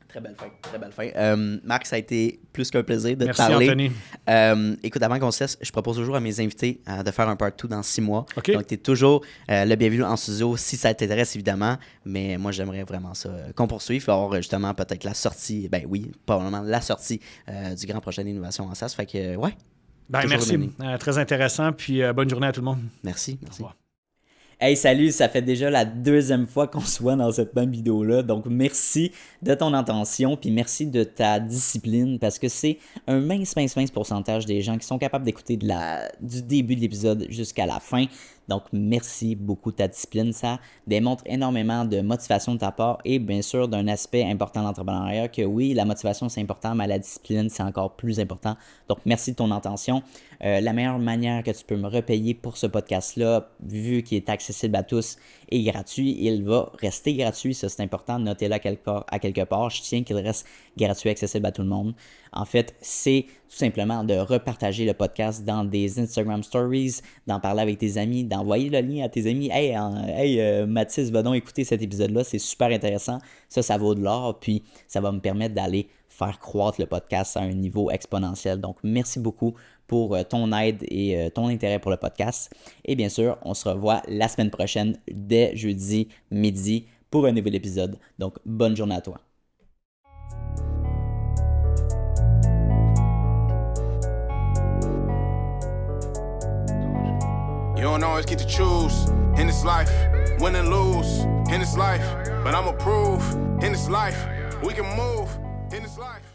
Speaker 2: Très belle fin, très belle fin. Marc, ça a été plus qu'un plaisir de te parler.
Speaker 3: Merci, Anthony.
Speaker 2: Écoute, avant qu'on se laisse, je propose toujours à mes invités de faire un part 2 dans 6 mois.
Speaker 3: Okay.
Speaker 2: Donc, tu es toujours le bienvenu en studio si ça t'intéresse, évidemment. Mais moi, j'aimerais vraiment ça qu'on poursuive. Alors, justement, peut-être la sortie, probablement la sortie du grand projet d'innovation en SaaS. Fait que, ouais.
Speaker 3: Merci. Très intéressant. Puis, bonne journée à tout le monde.
Speaker 2: Merci.
Speaker 3: Au revoir.
Speaker 4: Hey, salut, ça fait déjà la 2e fois qu'on se voit dans cette même vidéo-là. Donc, merci de ton attention, puis merci de ta discipline, parce que c'est un mince pourcentage des gens qui sont capables d'écouter du début de l'épisode jusqu'à la fin. Donc, merci beaucoup de ta discipline. Ça démontre énormément de motivation de ta part et bien sûr d'un aspect important de l'entrepreneuriat que oui, la motivation c'est important, mais la discipline c'est encore plus important. Donc, merci de ton attention. La meilleure manière que tu peux me repayer pour ce podcast-là, vu qu'il est accessible à tous et gratuit, il va rester gratuit. Ça, c'est important. Notez-le à quelque part. Je tiens qu'il reste gratuit, accessible à tout le monde. En fait, c'est tout simplement de repartager le podcast dans des Instagram Stories, d'en parler avec tes amis, d'envoyer le lien à tes amis. Hey, Mathis, va donc écouter cet épisode-là. C'est super intéressant. Ça vaut de l'or. Puis, ça va me permettre d'aller faire croître le podcast à un niveau exponentiel. Donc, merci beaucoup pour ton aide et ton intérêt pour le podcast. Et bien sûr, on se revoit la semaine prochaine dès jeudi midi pour un nouvel épisode. Donc, bonne journée à toi.
Speaker 1: You don't always get to choose in this life, win and lose in this life. But I'ma prove in this life, we can move in this life.